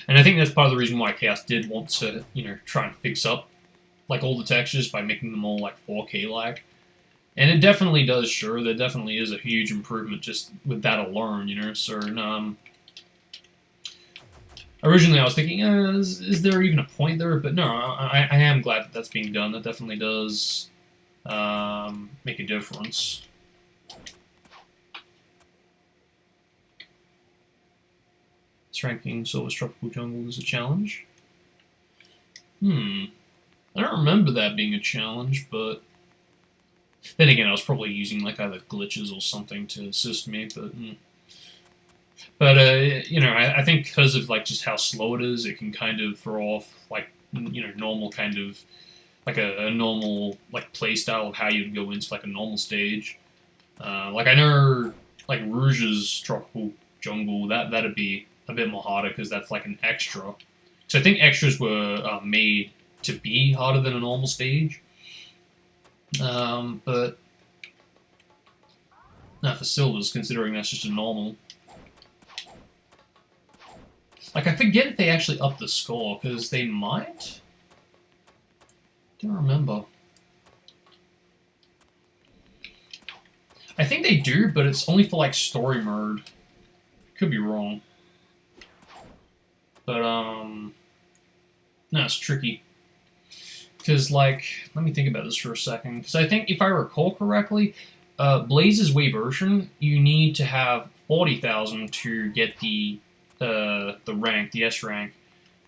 I think that's part of the reason why Chaos did want to, you know, try and fix up, like, all the textures by making them all, like, 4K-like. And it definitely does, sure. There definitely is a huge improvement just with that alone, you know. So, originally I was thinking, is there even a point there? But no, I am glad that that's being done. That definitely does make a difference. This ranking Silver's Tropical Jungle is a challenge. I don't remember that being a challenge, but then again, I was probably using, like, either glitches or something to assist me, but you know, I think because of, like, just how slow it is, it can kind of throw off, like, you know, normal kind of, like, a normal, like, play style of how you'd go into, like, a normal stage. Like, I know, like, Rouge's Tropical Jungle, that'd be a bit more harder, because that's, like, an extra. So I think extras were made to be harder than a normal stage. But not for Silvers, considering that's just a normal. Like, I forget if they actually upped the score, because they might? Don't remember. I think they do, but it's only for, like, story mode. Could be wrong. But, no, it's tricky. Because, like, let me think about this for a second. Because I think, if I recall correctly, Blaze's Way version, you need to have 40,000 to get the rank, the S rank.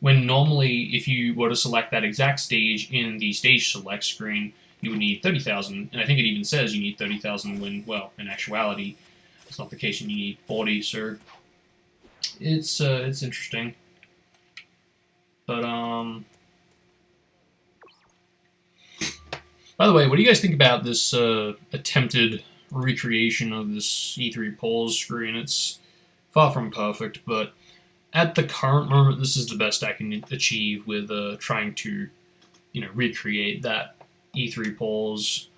When normally, if you were to select that exact stage in the stage select screen, you would need 30,000. And I think it even says you need 30,000 when, well, in actuality, it's not the case and you need 40, so it's interesting. But, by the way, what do you guys think about this attempted recreation of this E3 polls screen? It's far from perfect, but at the current moment, this is the best I can achieve with trying to, you know, recreate that E3 polls.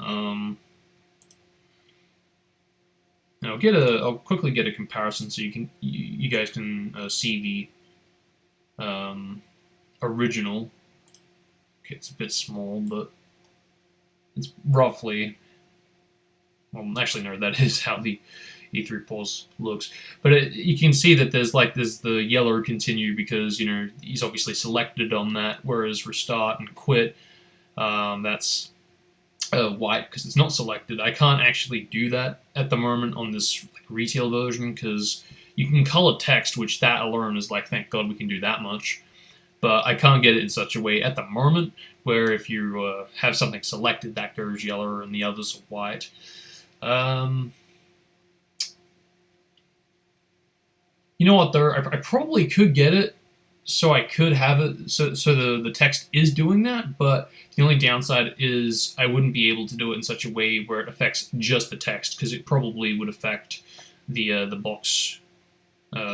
And I'll quickly get a comparison so you guys can see the original. Okay, it's a bit small, but it's roughly, well, actually no, that is how the E3 pulse looks. But you can see that there's the yellow continue because he's obviously selected on that, whereas restart and quit, that's white because it's not selected. I can't actually do that at the moment on this retail version because you can color text, which that alone is thank God we can do that much. But I can't get it in such a way at the moment where if you have something selected, that goes yellow and the others are white. You know what, though? I probably could get it so I could have it so the text is doing that, but the only downside is I wouldn't be able to do it in such a way where it affects just the text because it probably would affect the box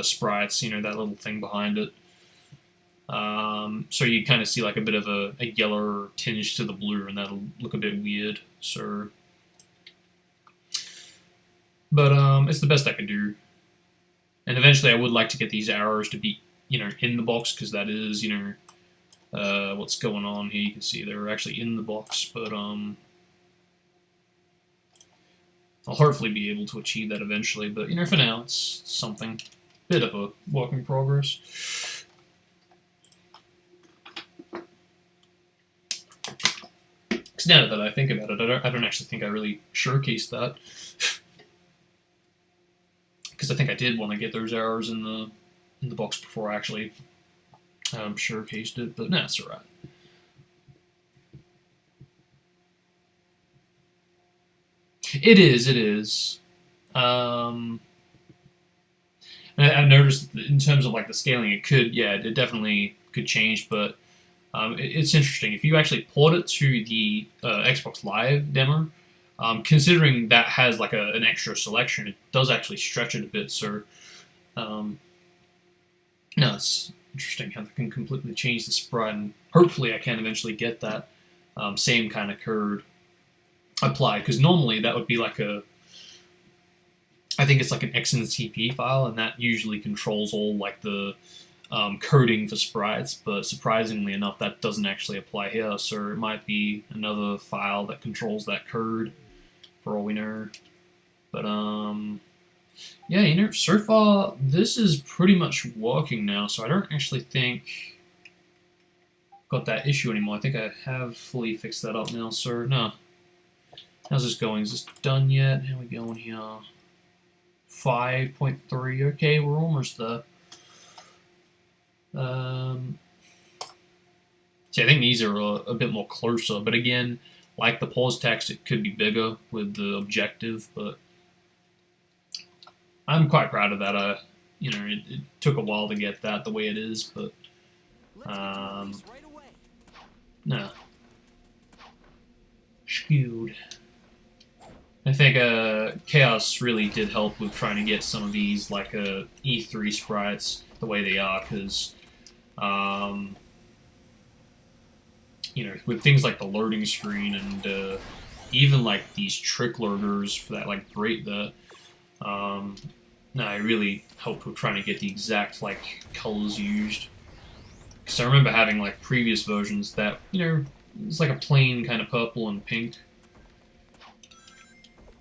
sprites, that little thing behind it. So you kind of see a bit of a yellow tinge to the blue, and that'll look a bit weird. So, but it's the best I can do. And eventually, I would like to get these arrows to be, in the box because that is, what's going on here. You can see they're actually in the box, but I'll hopefully be able to achieve that eventually. But for now, it's something, bit of a work in progress. Because now that I think about it, I don't actually think I really showcased that. Because I think I did want to get those arrows in the box before I actually showcased it, but nah, it's alright. It is. I've noticed in terms of the scaling, it definitely could change, but it's interesting. If you actually port it to the Xbox Live demo, considering that has an extra selection, it does actually stretch it a bit. So, no, it's interesting how they can completely change the sprite, and hopefully I can eventually get that same kind of code applied. Because normally that would be I think it's an XNCP file, and that usually controls all the coding for sprites, but surprisingly enough, that doesn't actually apply here, so it might be another file that controls that code, for all we know. But, yeah, so far, this is pretty much working now, so I don't actually think I've got that issue anymore. I think I have fully fixed that up now, so, no. How's this going? Is this done yet? How are we going here? 5.3, okay, we're almost there. See, I think these are a bit more closer, but again, like the pause text, it could be bigger with the objective, but I'm quite proud of that. It took a while to get that the way it is, but no. Skewed. I think Chaos really did help with trying to get some of these E3 sprites the way they are, because with things like the loading screen and even these trick loaders for that grate there, it really helped with trying to get the exact colors used. Because I remember having previous versions that it's a plain kind of purple and pink,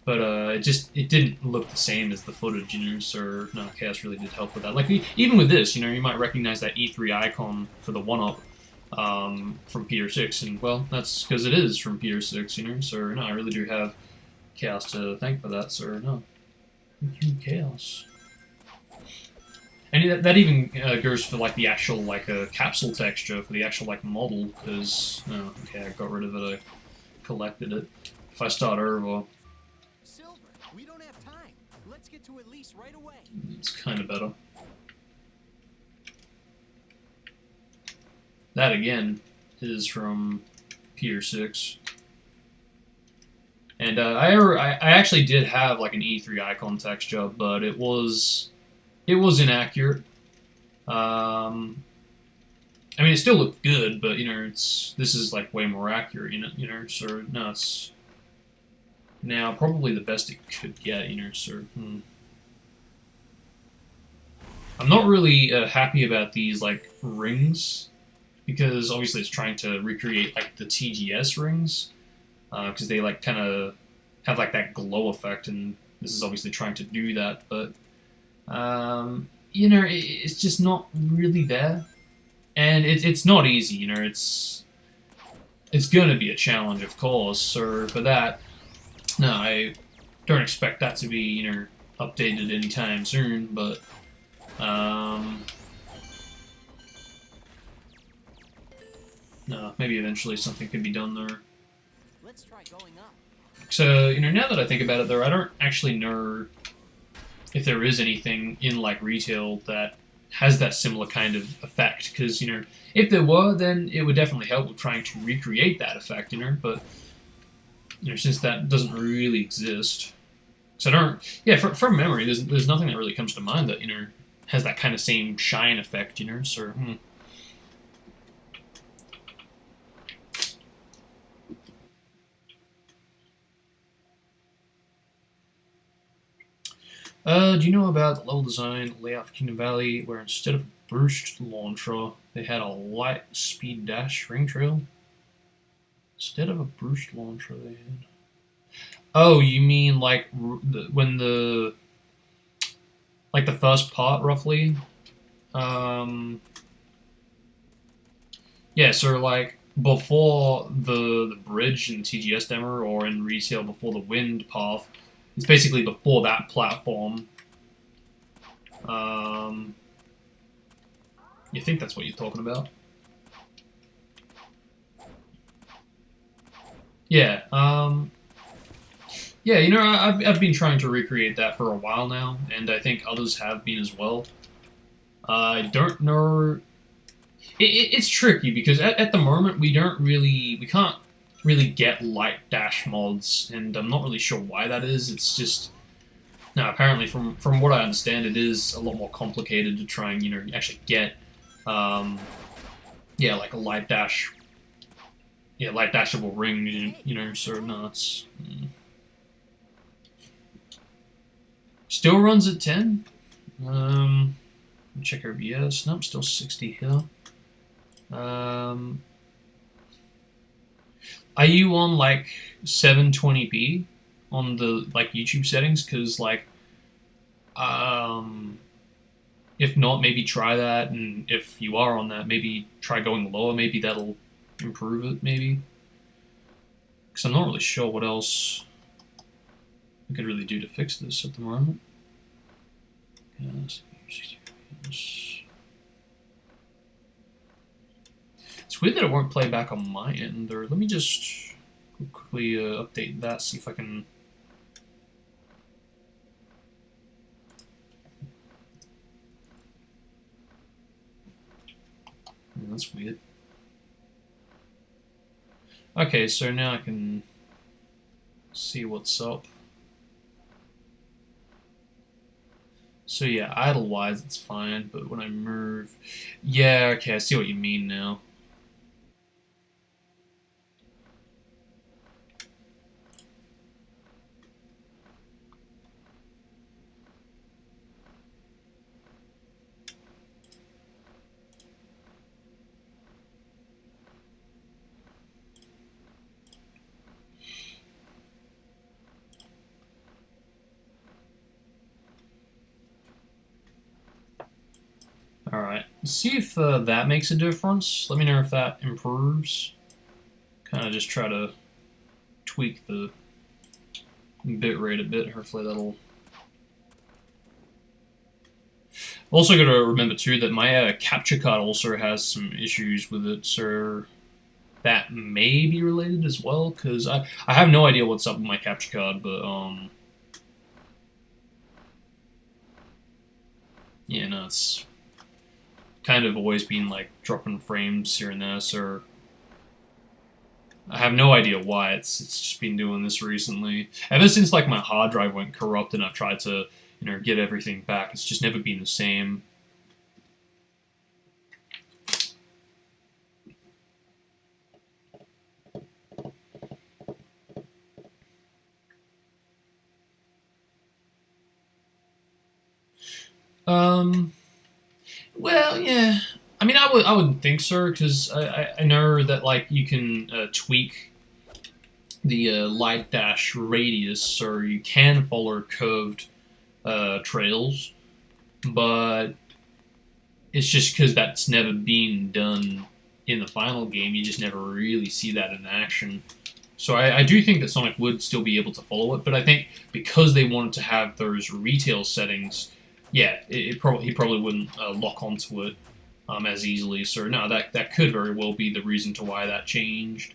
but it didn't look the same as the footage, so no, Chaos really did help with that. Even with this, you might recognize that E3 icon for the 1-up from Peter 6, and well, that's because it is from Peter 6, so no, I really do have Chaos to thank for that, so no, thank you, Chaos. And that even goes for the actual capsule texture for the actual model, because okay, I got rid of it, I collected it. If I start over, we don't have time. Let's get to Elise right away. It's kind of better. That again is from Peter 6. And I actually did have an E3 icon texture, but it was inaccurate. I mean, it still looked good, but this is way more accurate, so no, it's Now, probably the best it could get, so I'm not really happy about these like rings because obviously it's trying to recreate like the TGS rings because they like kind of have like that glow effect, and this is obviously trying to do that, but it's just not really there, and it's not easy. It's going to be a challenge, of course. So for that, no, I don't expect that to be updated anytime soon, but no, maybe eventually something could be done there. Let's try going up. So, now that I think about it, though, I don't actually know if there is anything in, like, retail that has that similar kind of effect. Because, if there were, then it would definitely help with trying to recreate that effect, but, since that doesn't really exist. So I don't, yeah, from memory, there's nothing that really comes to mind that, has that kind of same shine effect, so, do you know about the level design layout for Kingdom Valley, where instead of a burst launcher, they had a light speed dash ring trail? Instead of a burst launcher, they had. Oh, you mean like when the first part, roughly? Yeah, so like before the bridge in TGS demo, or in retail before the wind path, it's basically before that platform. You think that's what you're talking about? Yeah. Yeah. I've been trying to recreate that for a while now, and I think others have been as well. I don't know. It's tricky because at the moment we can't really get light dash mods, and I'm not really sure why that is. It's just no. Apparently, from what I understand, it is a lot more complicated to try and actually get, yeah, like a light dash, yeah, light dashable ring. So no, it's still runs at 10. Check our BS. Nope, still 60 here. Are you on like 720p on the like YouTube settings? Because like, if not, maybe try that, and if you are on that, maybe try going lower. Maybe that'll improve it. Maybe because I'm not really sure what else we could really do to fix this at the moment. Yes. It's weird that it won't play back on my end. Or let me just quickly update that. See if I can. That's weird. Okay, so now I can see what's up. So yeah, idle-wise it's fine, but when I move... Yeah, okay, I see what you mean now. Alright, see if that makes a difference. Let me know if that improves. Kind of just try to tweak the bitrate a bit. Hopefully that'll... Also got to remember too that my capture card also has some issues with it, so that may be related as well, because I have no idea what's up with my capture card, but yeah, no, it's kind of always been like dropping frames here and there, so I have no idea why it's just been doing this recently. Ever since like my hard drive went corrupt and I've tried to get everything back, it's just never been the same. Well, yeah. I mean, I wouldn't think so, because I know that like you can tweak the light dash radius, so you can follow curved trails, but it's just because that's never been done in the final game. You just never really see that in action. So I do think that Sonic would still be able to follow it, but I think because they wanted to have those retail settings, yeah, he probably wouldn't lock onto it as easily. So no, that could very well be the reason to why that changed.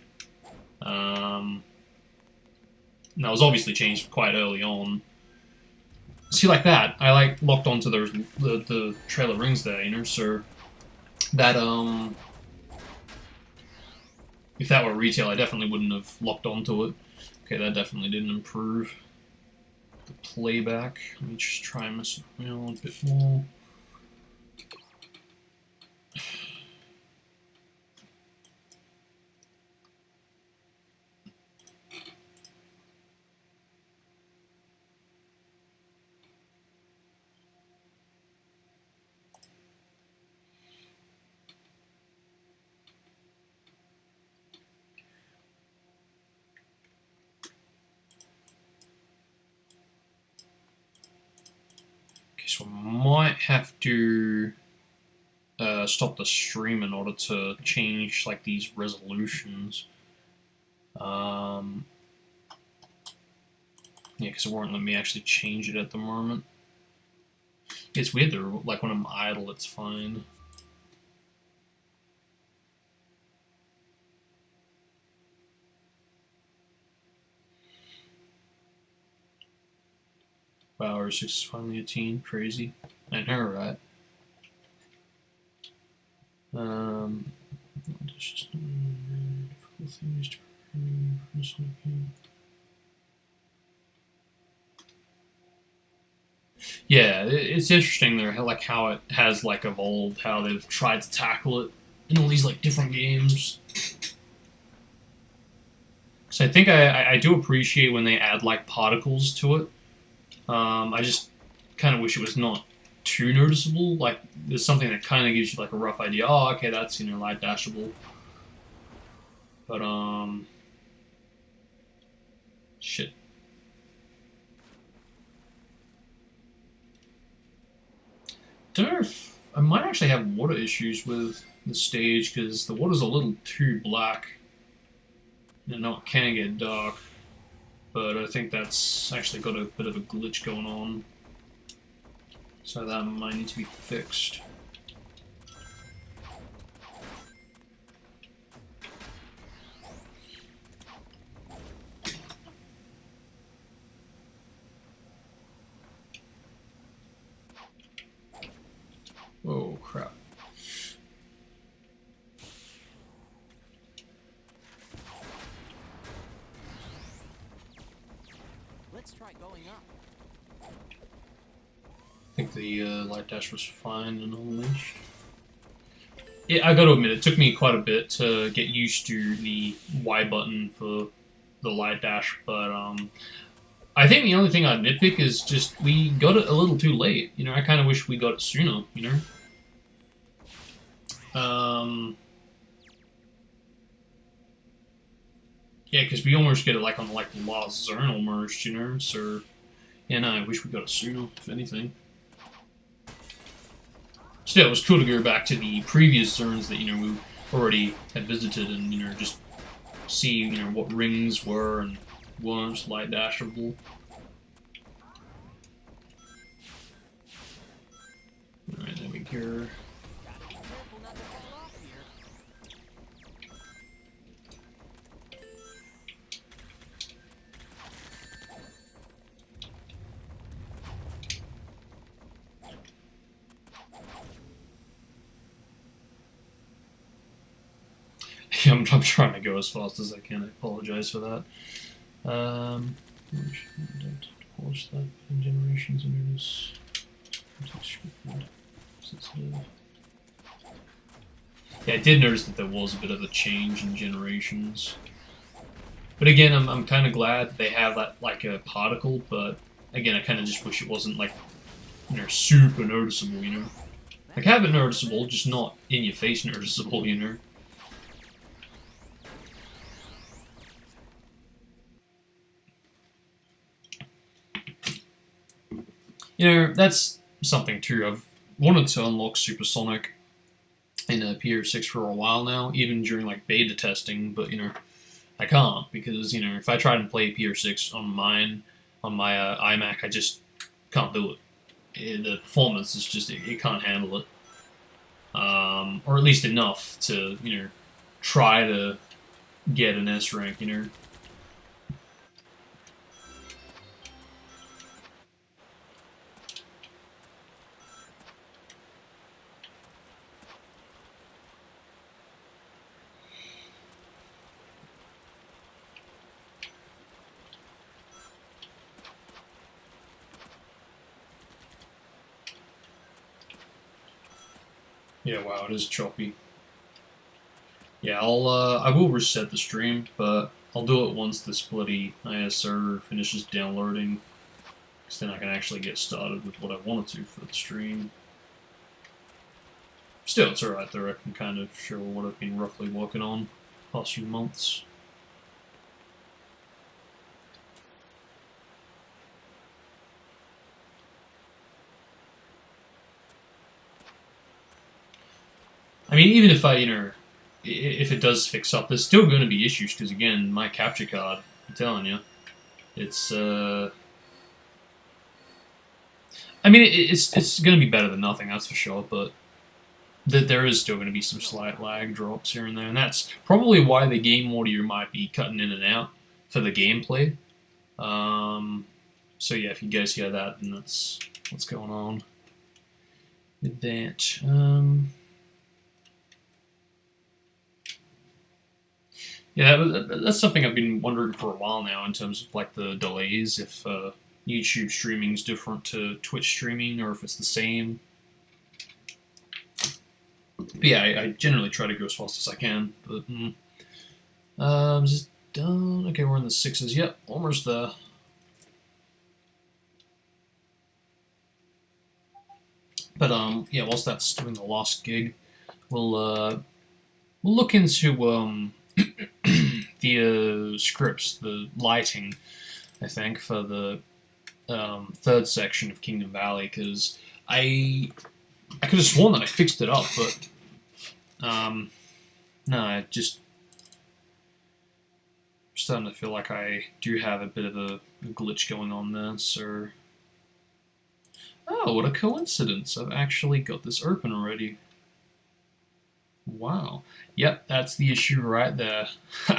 That was obviously changed quite early on. See, like that, I like locked onto the trailer rings there, you know. So that if that were retail, I definitely wouldn't have locked onto it. Okay, that definitely didn't improve the playback. Let me just try and mess it around a bit more. So I might have to stop the stream in order to change like these resolutions. Yeah, because it won't let me actually change it at the moment. It's weird though, like when I'm idle it's fine. Wow, R6 is finally a teen. Crazy. I know, right? Just difficult things to yeah, it's interesting there, how it has like evolved, how they've tried to tackle it in all these like different games. So I think I do appreciate when they add like particles to it. I just kind of wish it was not too noticeable. Like there's something that kind of gives you like a rough idea. Oh, okay, that's light dashable. But shit. Don't know if I might actually have water issues with the stage because the water's a little too black. And now it can get dark. But I think that's actually got a bit of a glitch going on. So that might need to be fixed. Oh crap. Let's try going up. I think the light dash was fine and unleashed. Yeah, I gotta admit, it took me quite a bit to get used to the Y button for the light dash, but I think the only thing I'd nitpick is just we got it a little too late. I kind of wish we got it sooner, Yeah, because we almost get it like on the last zone almost, so yeah, no, I wish we got it sooner, if anything. Still, it was cool to go back to the previous zones that, we already had visited and, just see, what rings were and weren't light dashable. Alright, there we go. I'm trying to go as fast as I can. I apologize for that. Polish that in generations and notice sensitive. Yeah, I did notice that there was a bit of a change in generations. But again, I'm kind of glad that they have that like a particle. But again, I kind of just wish it wasn't like super noticeable, Like, have it noticeable, just not in your face noticeable, That's something too. I've wanted to unlock Supersonic in a PR6 for a while now, even during like beta testing, but I can't because if I try and play PR6 on my iMac, I just can't do it. The performance is just it can't handle it, or at least enough to try to get an S rank. Yeah, wow, it is choppy. Yeah, I will reset the stream, but I'll do it once this bloody IS server finishes downloading, because then I can actually get started with what I wanted to for the stream. Still, it's alright though. I can kind of show what I've been roughly working on the past few months. I mean, even if if it does fix up, there's still going to be issues because again, my capture card, I'm telling you, it's I mean, it's going to be better than nothing, that's for sure, but there is still going to be some slight lag drops here and there, and that's probably why the game audio might be cutting in and out for the gameplay. So yeah, if you guys hear that, then that's what's going on with that. Yeah, that's something I've been wondering for a while now in terms of like the delays, if YouTube streaming is different to Twitch streaming or if it's the same. But yeah, I generally try to go as fast as I can. But is this done? Okay, we're in the 6s. Yep, almost there. But yeah, whilst that's doing the last gig, we'll look into the scripts, the lighting, I think, for the third section of Kingdom Valley, because I could have sworn that I fixed it up, but no, I just starting to feel like I do have a bit of a glitch going on there, so... Oh, what a coincidence. I've actually got this open already. Wow. Yep, that's the issue right there. How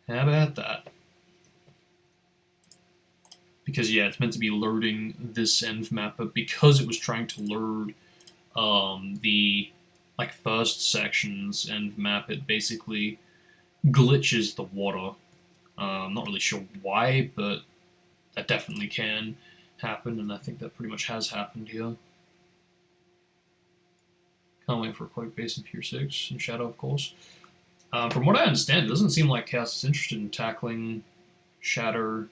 about that? Because, yeah, it's meant to be loading this env map, but because it was trying to load the first section's env map, it basically glitches the water. I'm not really sure why, but that definitely can happen, and I think that pretty much has happened here. Can't wait for Quake Base and Pure 6 and Shadow, of course. From what I understand, it doesn't seem like Chaos is interested in tackling Shatter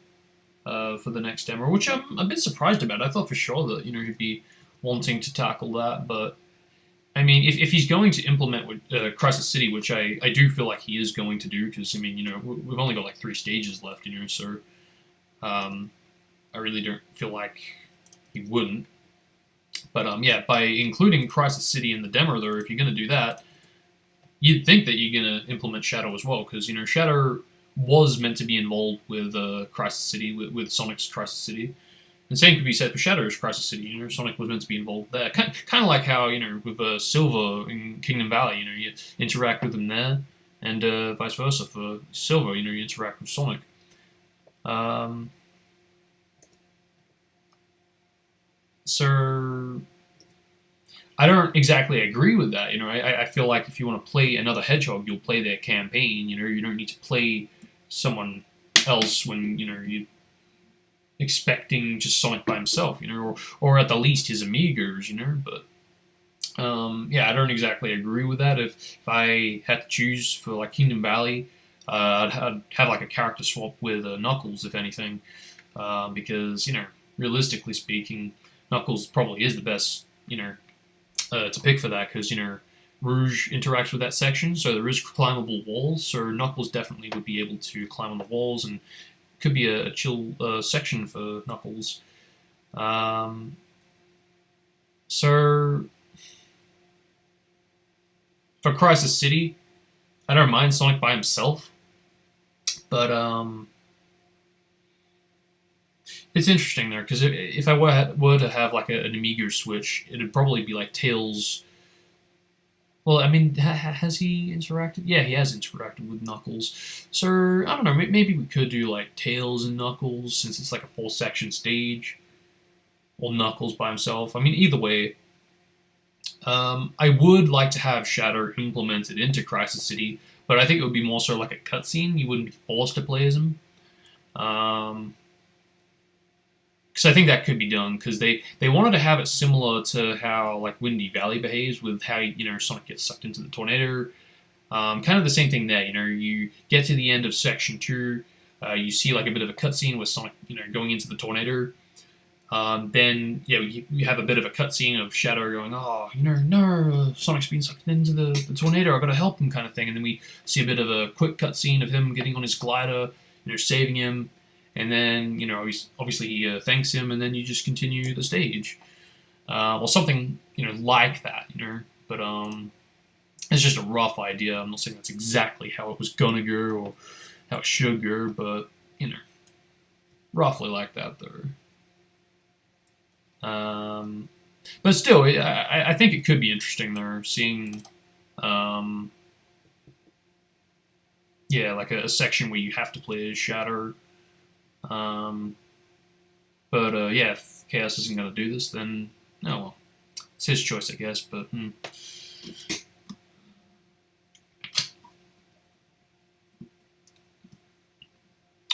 for the next demo, which I'm a bit surprised about. I thought for sure that he'd be wanting to tackle that, but I mean, if he's going to implement Crisis City, which I do feel like he is going to do, because I mean, we've only got like 3 stages left, so I really don't feel like he wouldn't. But yeah, by including Crisis City in the demo, though, if you're going to do that, you'd think that you're going to implement Shadow as well, because Shadow was meant to be involved with Crisis City, with Sonic's Crisis City. And same could be said for Shadow's Crisis City. Sonic was meant to be involved there. Kind of like how with Silver in Kingdom Valley, you interact with them there, and vice versa for Silver. You interact with Sonic. So I don't exactly agree with that. I feel like if you want to play another Hedgehog, you'll play their campaign. You don't need to play someone else when you're expecting just Sonic by himself. Or at the least his amigos. But yeah, I don't exactly agree with that. If I had to choose for like Kingdom Valley, I'd have like a character swap with Knuckles, if anything, because realistically speaking, Knuckles probably is the best, to pick for that because Rouge interacts with that section, so there is climbable walls. So Knuckles definitely would be able to climb on the walls, and could be a chill section for Knuckles. So for Crisis City, I don't mind Sonic by himself, but it's interesting there because if I were to have like an Amiga Switch, it'd probably be like Tails. Well, I mean, has he interacted? Yeah, he has interacted with Knuckles. So I don't know. Maybe we could do like Tails and Knuckles since it's like a full section stage, or Knuckles by himself. I mean, either way. I would like to have Shadow implemented into Crisis City, but I think it would be more so like a cutscene. You wouldn't be forced to play as him. Because I think that could be done, because they wanted to have it similar to how like Windy Valley behaves, with how Sonic gets sucked into the tornado. Kind of the same thing there. You get to the end of Section 2, you see like a bit of a cutscene with Sonic going into the tornado. Then you have a bit of a cutscene of Shadow going, oh, no, Sonic's been sucked into the tornado, I've got to help him, kind of thing. And then we see a bit of a quick cutscene of him getting on his glider, saving him. And then, obviously he thanks him, and then you just continue the stage. Or something, like that, But it's just a rough idea. I'm not saying that's exactly how it was gonna go or how it should go, but, roughly like that, though. But still, I think it could be interesting there, seeing, like a section where you have to play as Shatter. If Chaos isn't going to do this, then, oh well. It's his choice, I guess, but,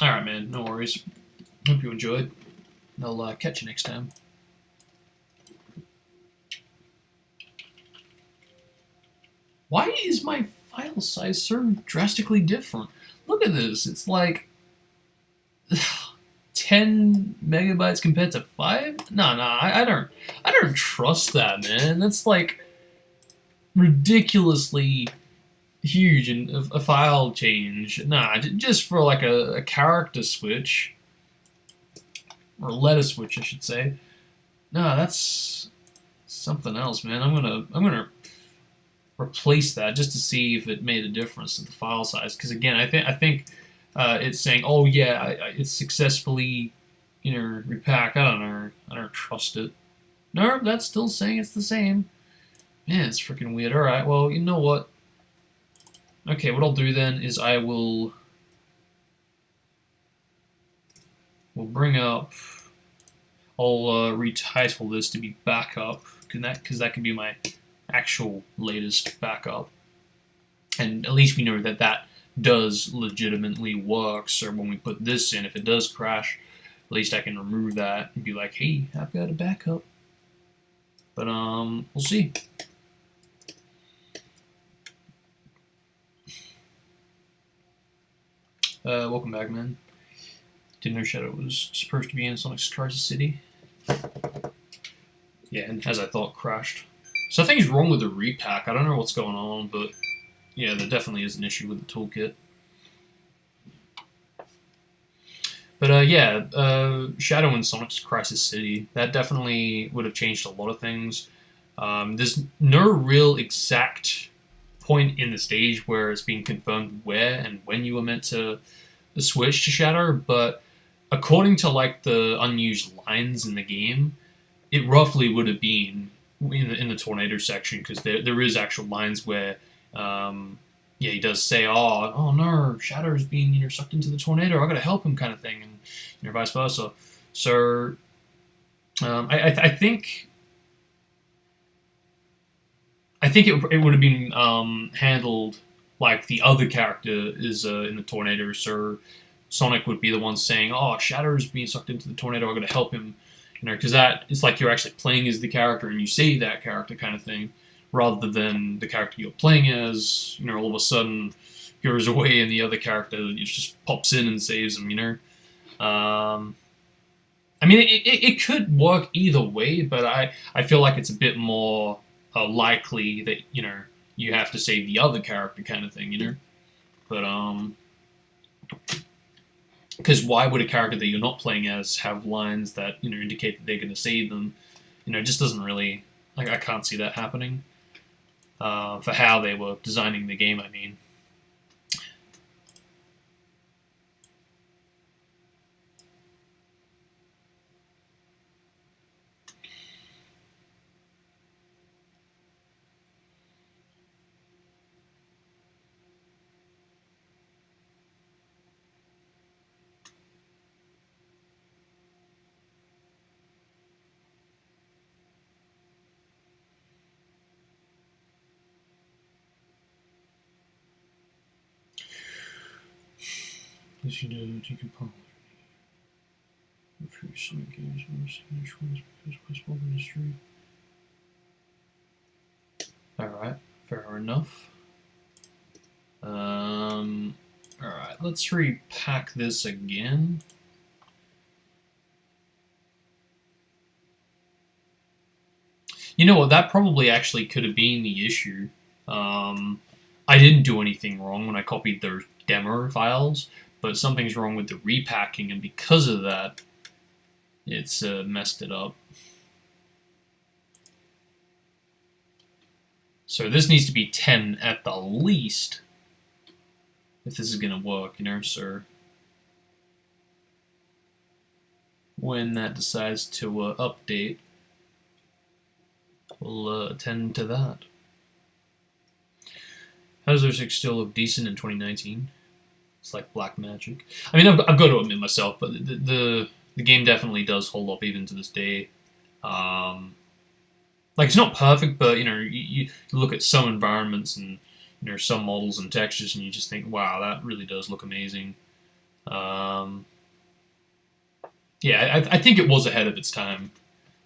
Alright, man, no worries. Hope you enjoyed. I'll catch you next time. Why is my file size so drastically different? Look at this. It's like 10 megabytes compared to 5? No, I don't trust that, man. That's like ridiculously huge in a file change. Nah, just for like a character switch, or a letter switch, I should say. Nah, that's something else, man. I'm gonna replace that just to see if it made a difference to the file size. Because again, I think it's saying, oh yeah, it's successfully repacked. I don't trust it. No, that's still saying it's the same. Man, it's freaking weird. All right, well, you know what? Okay, what I'll do then is we'll bring up. I'll retitle this to be backup, because that can be my actual latest backup, and at least we know that does legitimately work. So when we put this in, if it does crash, at least I can remove that and be like, hey, I've got a backup. But we'll see. Welcome back, man. Didn't know Shadow was supposed to be in Sonic's Crisis City. Yeah, and as I thought, crashed. Something's wrong with the repack. I don't know what's going on, but yeah, there definitely is an issue with the toolkit. But Shadow in Sonic's Crisis City, that definitely would have changed a lot of things. There's no real exact point in the stage where it's being confirmed where and when you were meant to switch to Shadow, but according to like the unused lines in the game, it roughly would have been in the tornado section, because there is actual lines where he does say, oh no, Shadow's being sucked into the tornado, I gotta help him, kind of thing, and vice versa. So I think it would have been handled like the other character is in the tornado, so Sonic would be the one saying, oh, Shadow's being sucked into the tornado, I gotta help him. Because that it's like you're actually playing as the character and you save that character, kind of thing, rather than the character you're playing as, all of a sudden goes away and the other character just pops in and saves him, I mean, it could work either way, but I feel like it's a bit more likely that, you have to save the other character kind of thing. But because why would a character that you're not playing as have lines that indicate that they're going to save them? It just doesn't really, like, I can't see that happening for how they were designing the game. I mean. Yes, you do. You can probably refuse some games which ones because possible industry. Alright, fair enough. Alright, let's repack this again. You know what, that probably actually could have been the issue. I didn't do anything wrong when I copied their demo files, but something's wrong with the repacking, and because of that, it's messed it up. So this needs to be 10 at the least, if this is going to work, so when that decides to update, we'll attend to that. How does 06 still look decent in 2019? It's like black magic. I mean, I've got to admit myself, but the game definitely does hold up even to this day. Like, it's not perfect, but you look at some environments and some models and textures, and you just think, wow, that really does look amazing. Yeah, I think it was ahead of its time,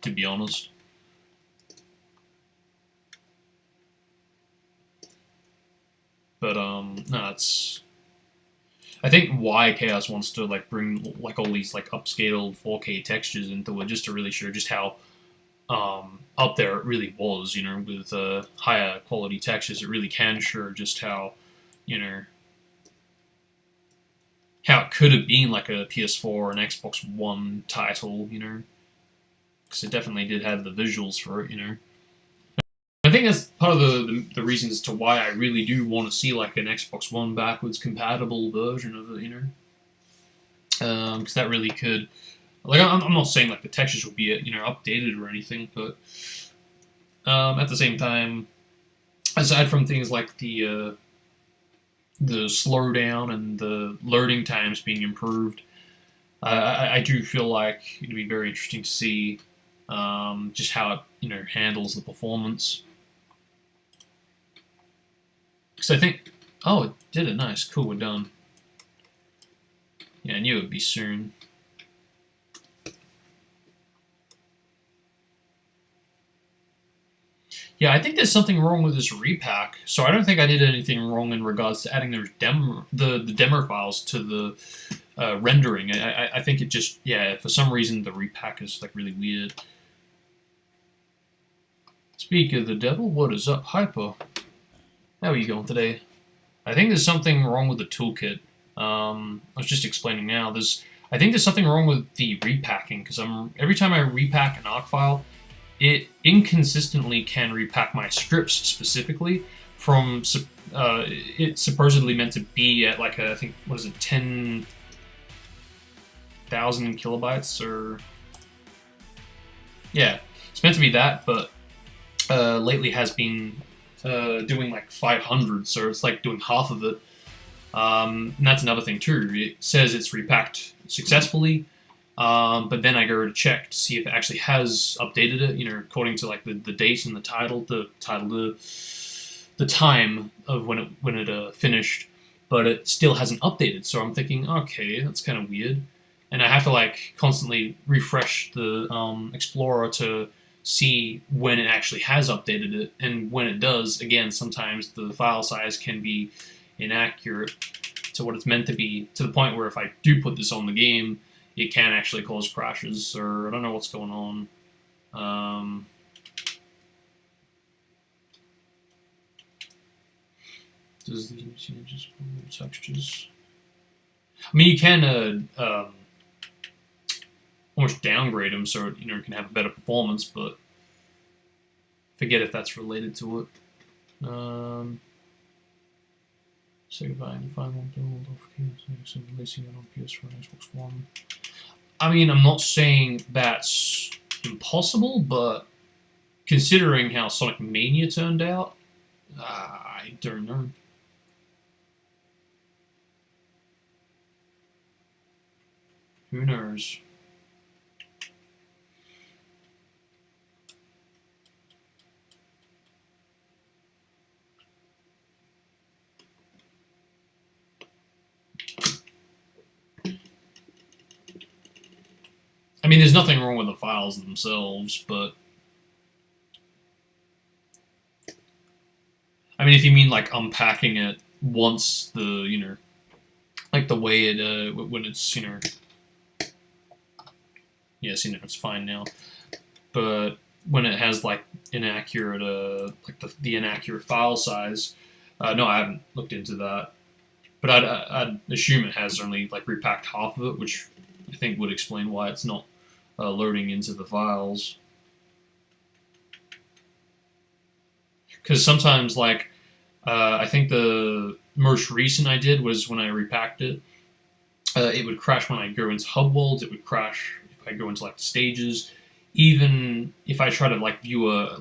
to be honest. But no, it's. I think why Chaos wants to bring all these upscaled 4K textures into it, just to really show just how up there it really was, with higher quality textures. It really can show just how, how it could have been like a PS4 or an Xbox One title, because it definitely did have the visuals for it, I think that's part of the reasons as to why I really do want to see like an Xbox One backwards compatible version of it, because that really could, I'm not saying like the textures will be updated or anything, but at the same time, aside from things like the slowdown and the loading times being improved, I do feel like it'd be very interesting to see just how it handles the performance. Because I think, oh, it did it, nice, cool, we're done. Yeah, I knew it would be soon. Yeah, I think there's something wrong with this repack. So I don't think I did anything wrong in regards to adding the demo files to the rendering. I think it just, yeah, for some reason the repack is like really weird. Speak of the devil, what is up, Hyper? How are you going today? I think there's something wrong with the toolkit. I was just explaining now. I think there's something wrong with the repacking, because every time I repack an ARC file, it inconsistently can repack my scripts specifically from it's supposedly meant to be at like I think, what is it, 10,000 kilobytes, or yeah, it's meant to be that, but lately has been doing like 500, so it's like doing half of it. And that's another thing too. It says it's repacked successfully, but then I go to check to see if it actually has updated it, according to like the date and the time of when it finished, but it still hasn't updated. So I'm thinking, okay, that's kind of weird, and I have to like constantly refresh the Explorer to see when it actually has updated it, and when it does, again, sometimes the file size can be inaccurate to what it's meant to be, to the point where if I do put this on the game, it can actually cause crashes, or I don't know what's going on. Does the just textures? I mean, you can almost downgrade them so it can have a better performance, but forget if that's related to it. Say goodbye and final build of releasing it on PS4 and Xbox One. I mean, I'm not saying that's impossible, but considering how Sonic Mania turned out, I don't know. Who knows? I mean, there's nothing wrong with the files themselves, but I mean, if you mean like unpacking it once the like the way it when it's yes, it's fine now, but when it has like inaccurate like the inaccurate file size, no, I haven't looked into that, but I'd assume it has only like repacked half of it, which I think would explain why it's not loading into the files. Because sometimes, like, I think the most recent I did was when I repacked it, it would crash when I go into hub worlds, it would crash if I go into, like, stages. Even if I try to, like, view a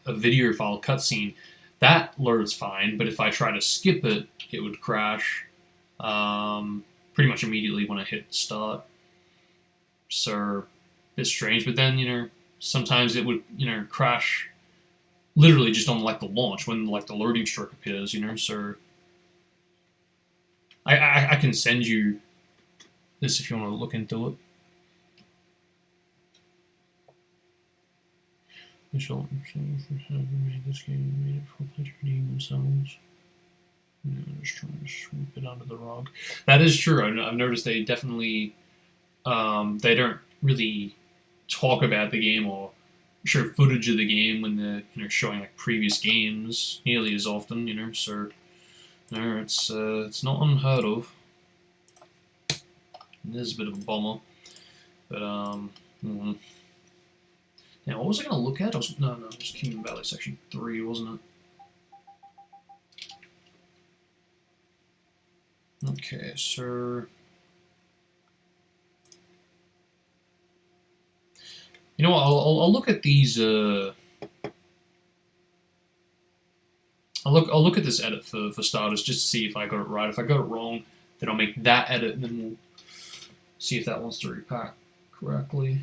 video file cutscene, that loads fine, but if I try to skip it, it would crash pretty much immediately when I hit start. So, a bit strange, but then, sometimes it would, crash literally just on like the launch when like the loading stroke appears, so I can send you this if you want to look into it. Initial made this game made it for players redeeming themselves. Just trying to sweep it under the rug. That is true. I've noticed they definitely they don't really talk about the game or show footage of the game when they're showing like previous games nearly as often, so it's not unheard of. It is a bit of a bummer, but Now what was I gonna look at? No, it was Kingdom Valley Section 3, wasn't it? Okay, so you know what? I'll look at these. I'll look at this edit for starters, just to see if I got it right. If I got it wrong, then I'll make that edit, and then we'll see if that wants to repack correctly.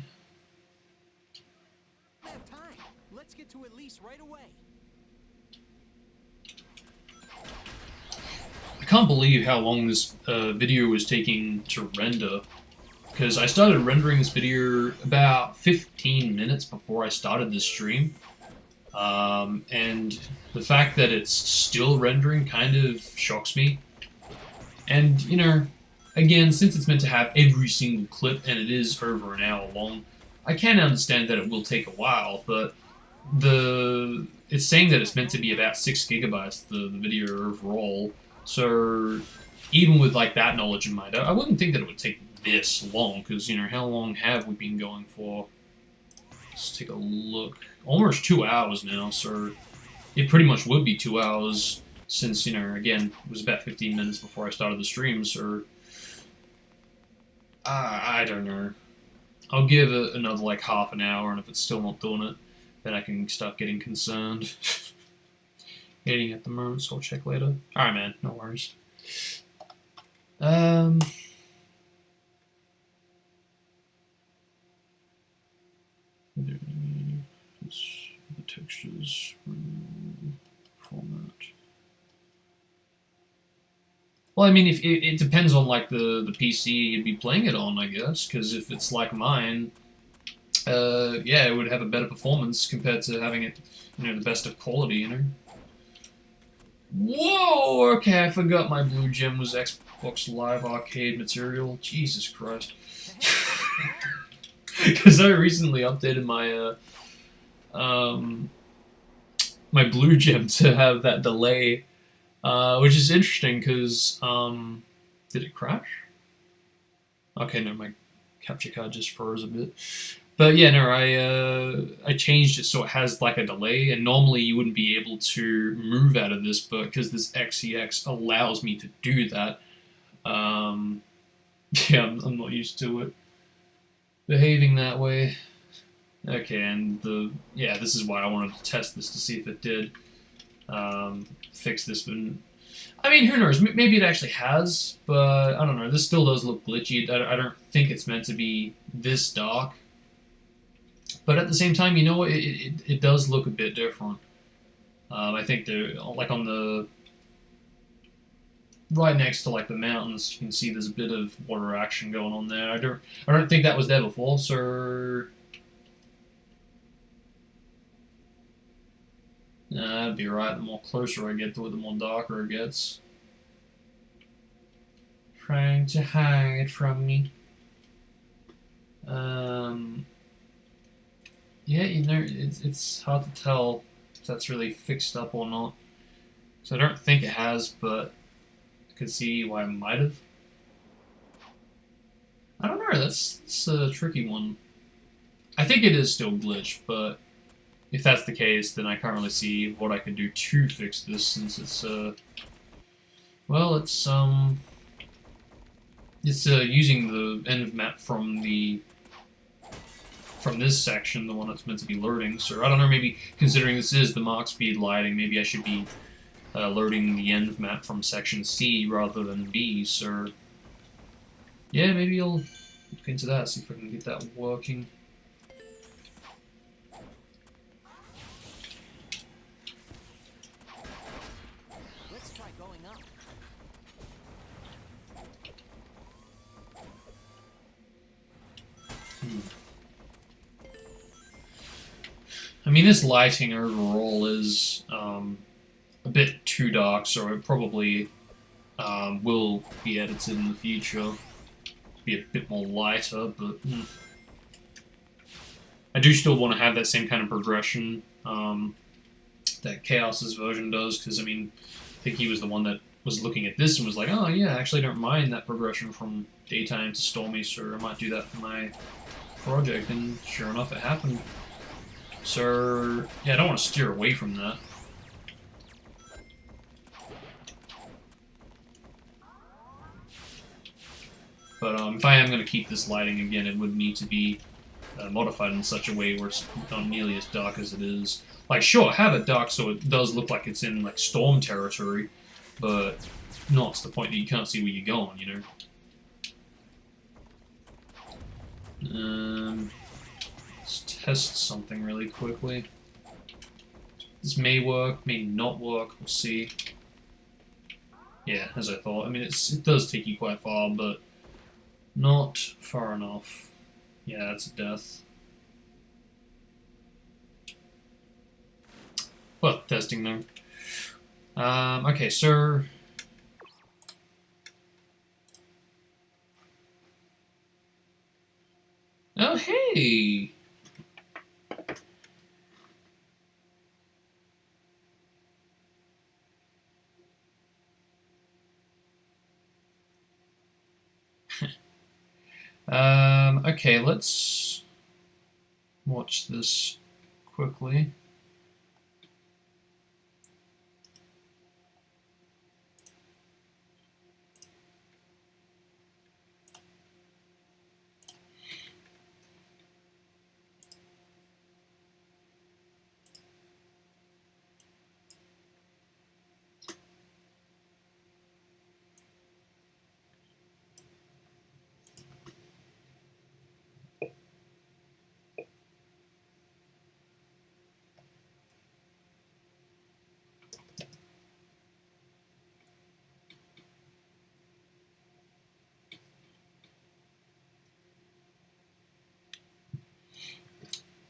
We have time. Let's get to Elise right away. I can't believe how long this video was taking to render. Because I started rendering this video about 15 minutes before I started this stream. And the fact that it's still rendering kind of shocks me. And, again, since it's meant to have every single clip, and it is over an hour long, I can understand that it will take a while, but it's saying that it's meant to be about 6 gigabytes, the video overall. So, even with, like, that knowledge in mind, I wouldn't think that it would take this long, because, how long have we been going for? Let's take a look. Almost 2 hours now, so it pretty much would be 2 hours since, again, it was about 15 minutes before I started the stream, so I don't know. I'll give it another, like, half an hour, and if it's still not doing it, then I can start getting concerned. Hitting at the moment, so I'll check later. Alright, man, no worries. The textures format. Well, I mean, if it depends on like the PC you'd be playing it on, I guess. Because if it's like mine, yeah, it would have a better performance compared to having it, the best of quality, Whoa! Okay, I forgot my blue gem was Xbox Live Arcade material. Jesus Christ. Because I recently updated my my Blue Gem to have that delay, which is interesting because did it crash? Okay, no, my capture card just froze a bit. But yeah, no, I changed it so it has like a delay, and normally you wouldn't be able to move out of this, but because this XEX allows me to do that, yeah, I'm not used to it behaving that way. Okay, and this is why I wanted to test this to see if it did fix this. But I mean, who knows? Maybe it actually has, but I don't know. This still does look glitchy. I don't think it's meant to be this dark. But at the same time, you know, it does look a bit different. I think they're like on the right next to like the mountains. You can see there's a bit of water action going on there. I don't think that was there before. So that'd be right. The more closer I get to it, the more darker it gets. Trying to hide from me. Yeah, you know, it's hard to tell if that's really fixed up or not. So I don't think it has, but I could see why it might have. I don't know, that's a tricky one. I think it is still glitched, but if that's the case, then I can't really see what I can do to fix this, since it's well, it's using the env map from this section, the one that's meant to be loading. So I don't know, maybe considering this is the Mach speed lighting, maybe I should be loading the env map from section C rather than B. So yeah, maybe I'll look into that, see if I can get that working. Let's try going up. I mean, this lighting overall is a bit too dark, so it probably will be edited in the future. Be a bit more lighter, but I do still want to have that same kind of progression that Chaos's version does, because I mean, I think he was the one that was looking at this and was like, oh yeah, I actually don't mind that progression from daytime to stormy, so I might do that for my project, and sure enough, it happened. So yeah, I don't want to steer away from that. But if I am going to keep this lighting again, it would need to be modified in such a way where it's not nearly as dark as it is. Like, sure, have it dark so it does look like it's in like storm territory, but not to the point that you can't see where you're going, you know. Let's test something really quickly. This may work, may not work. We'll see. Yeah, as I thought. I mean, it does take you quite far, but not far enough. Yeah, that's a death. Well, testing though. Okay, so oh hey. Okay, let's watch this quickly.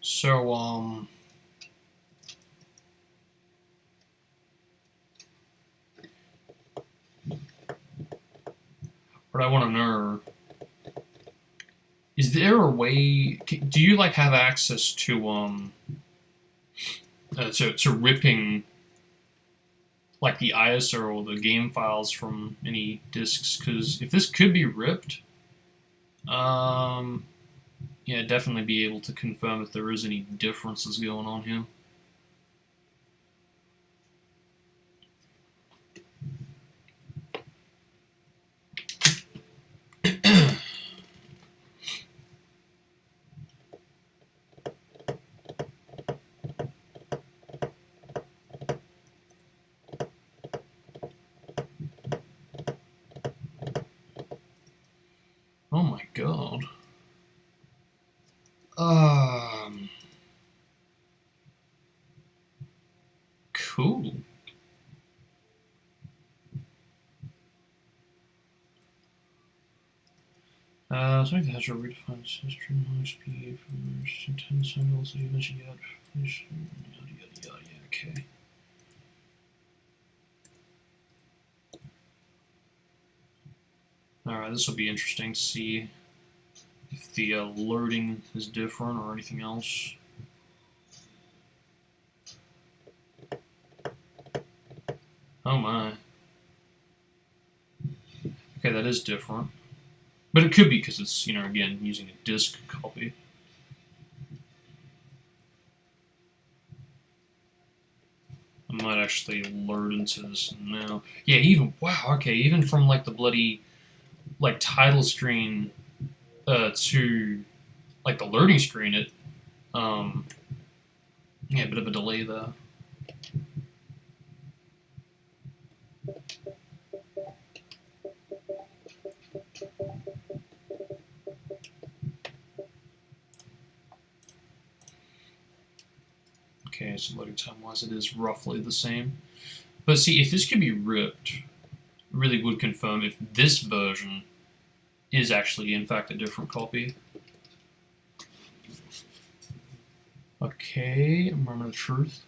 So, But I want to know, is there a way, do you like have access to ripping like the ISO or the game files from any disks? Because if this could be ripped, yeah, definitely be able to confirm if there is any differences going on here. Oh my god. Cool. Something that has a redefined system, high speed, for 10 cycles, even as you get, yada yada yada, okay. Alright, this will be interesting to see if the loading is different or anything else. Oh my. Okay, that is different. But it could be because it's, you know, again, using a disk copy. I might actually load into this now. Yeah, even, wow, okay, even from like the bloody, like title screen to like the loading screen, it, yeah, a bit of a delay there. Okay, so loading time wise, it is roughly the same. But see, if this could be ripped, really would confirm if this version is actually, in fact, a different copy. Okay, moment of truth.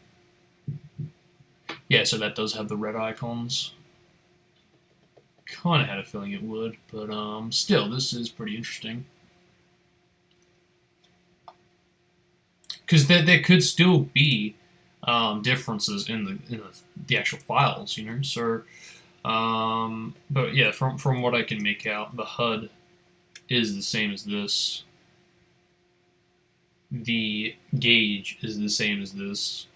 Yeah, so that does have the red icons. Kind of had a feeling it would, but still, this is pretty interesting. Because there could still be differences in the actual files, you know. So, but yeah, from what I can make out, the HUD is the same as this. The gauge is the same as this,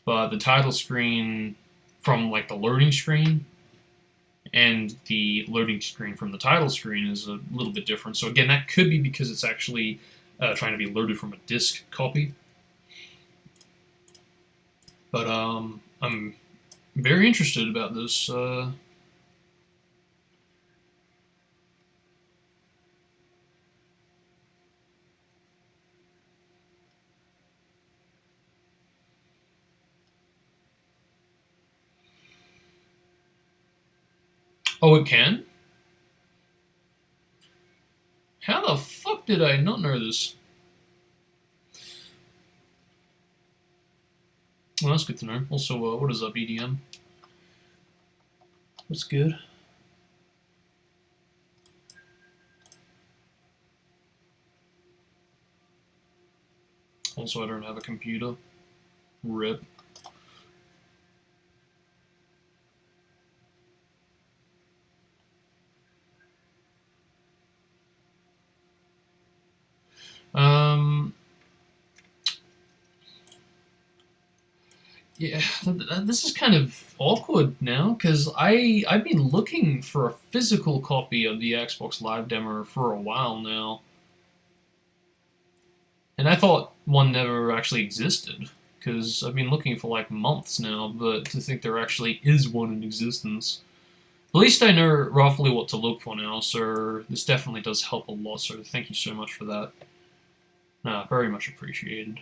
but the title screen from like the loading screen and the loading screen from the title screen is a little bit different. So again, that could be because it's actually trying to be loaded from a disk copy. But I'm very interested about this. Oh, it can? How the fuck did I not know this? Well, that's good to know. Also, what is up, EDM? What's good? Also, I don't have a computer. RIP. Yeah, this is kind of awkward now because I've been looking for a physical copy of the Xbox Live demo for a while now, and I thought one never actually existed because I've been looking for like months now. But to think there actually is one in existence, at least I know roughly what to look for now. So this definitely does help a lot. So thank you so much for that. Very much appreciated.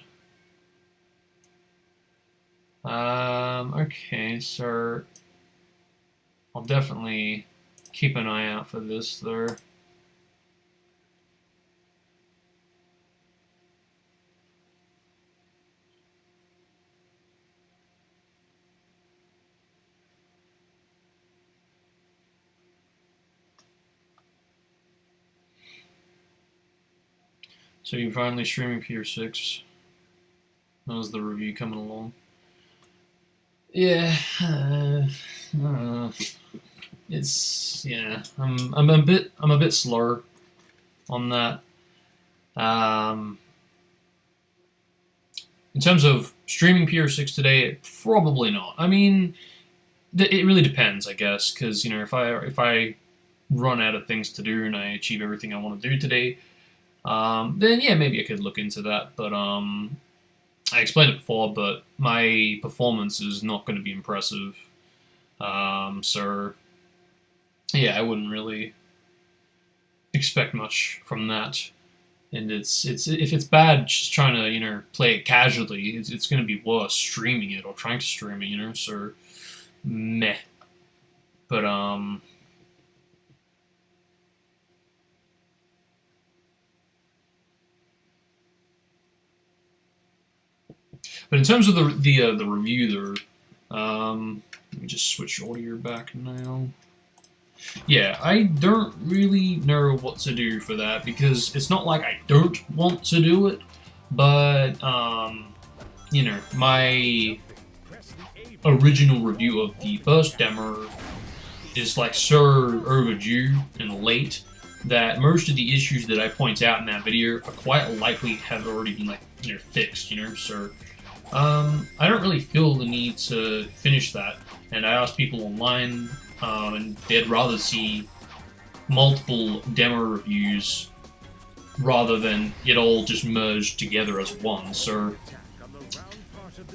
Okay, so I'll definitely keep an eye out for this there. So you're finally streaming Pier 6. That was the review coming along. Yeah, it's I'm a bit slower on that. In terms of streaming PR6 today, probably not. I mean, it really depends, I guess, because if I run out of things to do and I achieve everything I want to do today, then yeah, maybe I could look into that. But I explained it before, but my performance is not going to be impressive. So yeah, I wouldn't really expect much from that. And it's if it's bad, just trying to play it casually, it's going to be worse streaming it or trying to stream it, So meh. But in terms of the review there, let me just switch audio back now. Yeah, I don't really know what to do for that because it's not like I don't want to do it, but my original review of the first demo is like so overdue and late that most of the issues that I point out in that video are quite likely have already been fixed, So I don't really feel the need to finish that, and I asked people online. And they'd rather see multiple demo reviews rather than it all just merged together as one. So,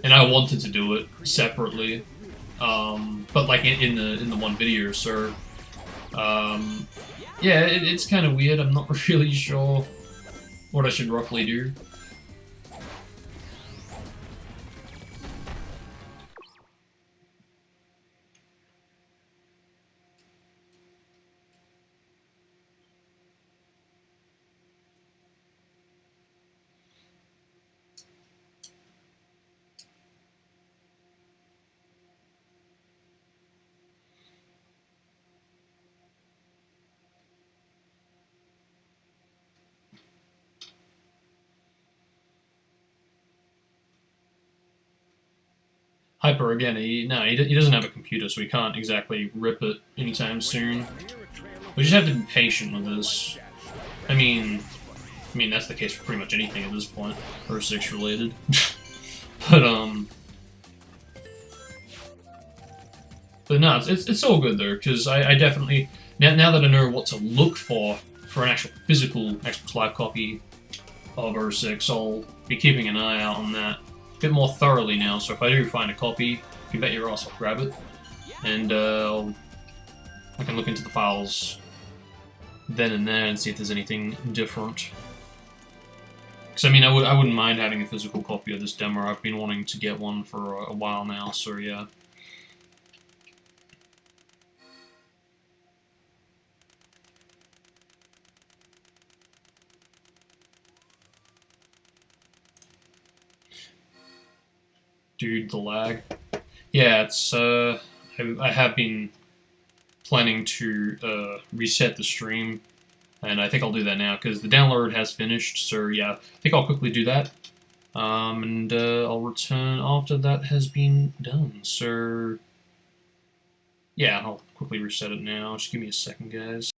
and I wanted to do it separately, but like in the one video. So, yeah, it's kind of weird. I'm not really sure what I should roughly do. Hyper again, he doesn't have a computer, so he can't exactly rip it anytime soon. We just have to be patient with this. I mean that's the case for pretty much anything at this point, or 6 related. but no, it's all good though, because I definitely now that I know what to look for an actual physical Xbox Live copy of 06, I'll be keeping an eye out on that a bit more thoroughly now. So if I do find a copy, you bet your ass I'll grab it, and I can look into the files then and there and see if there's anything different. Because I wouldn't mind having a physical copy of this demo. I've been wanting to get one for a while now. So yeah. Dude, the lag. Yeah, it's I have been planning to reset the stream, and I think I'll do that now because the download has finished. So yeah, I think I'll quickly do that, and I'll return after that has been done. So yeah, I'll quickly reset it now. Just give me a second, guys.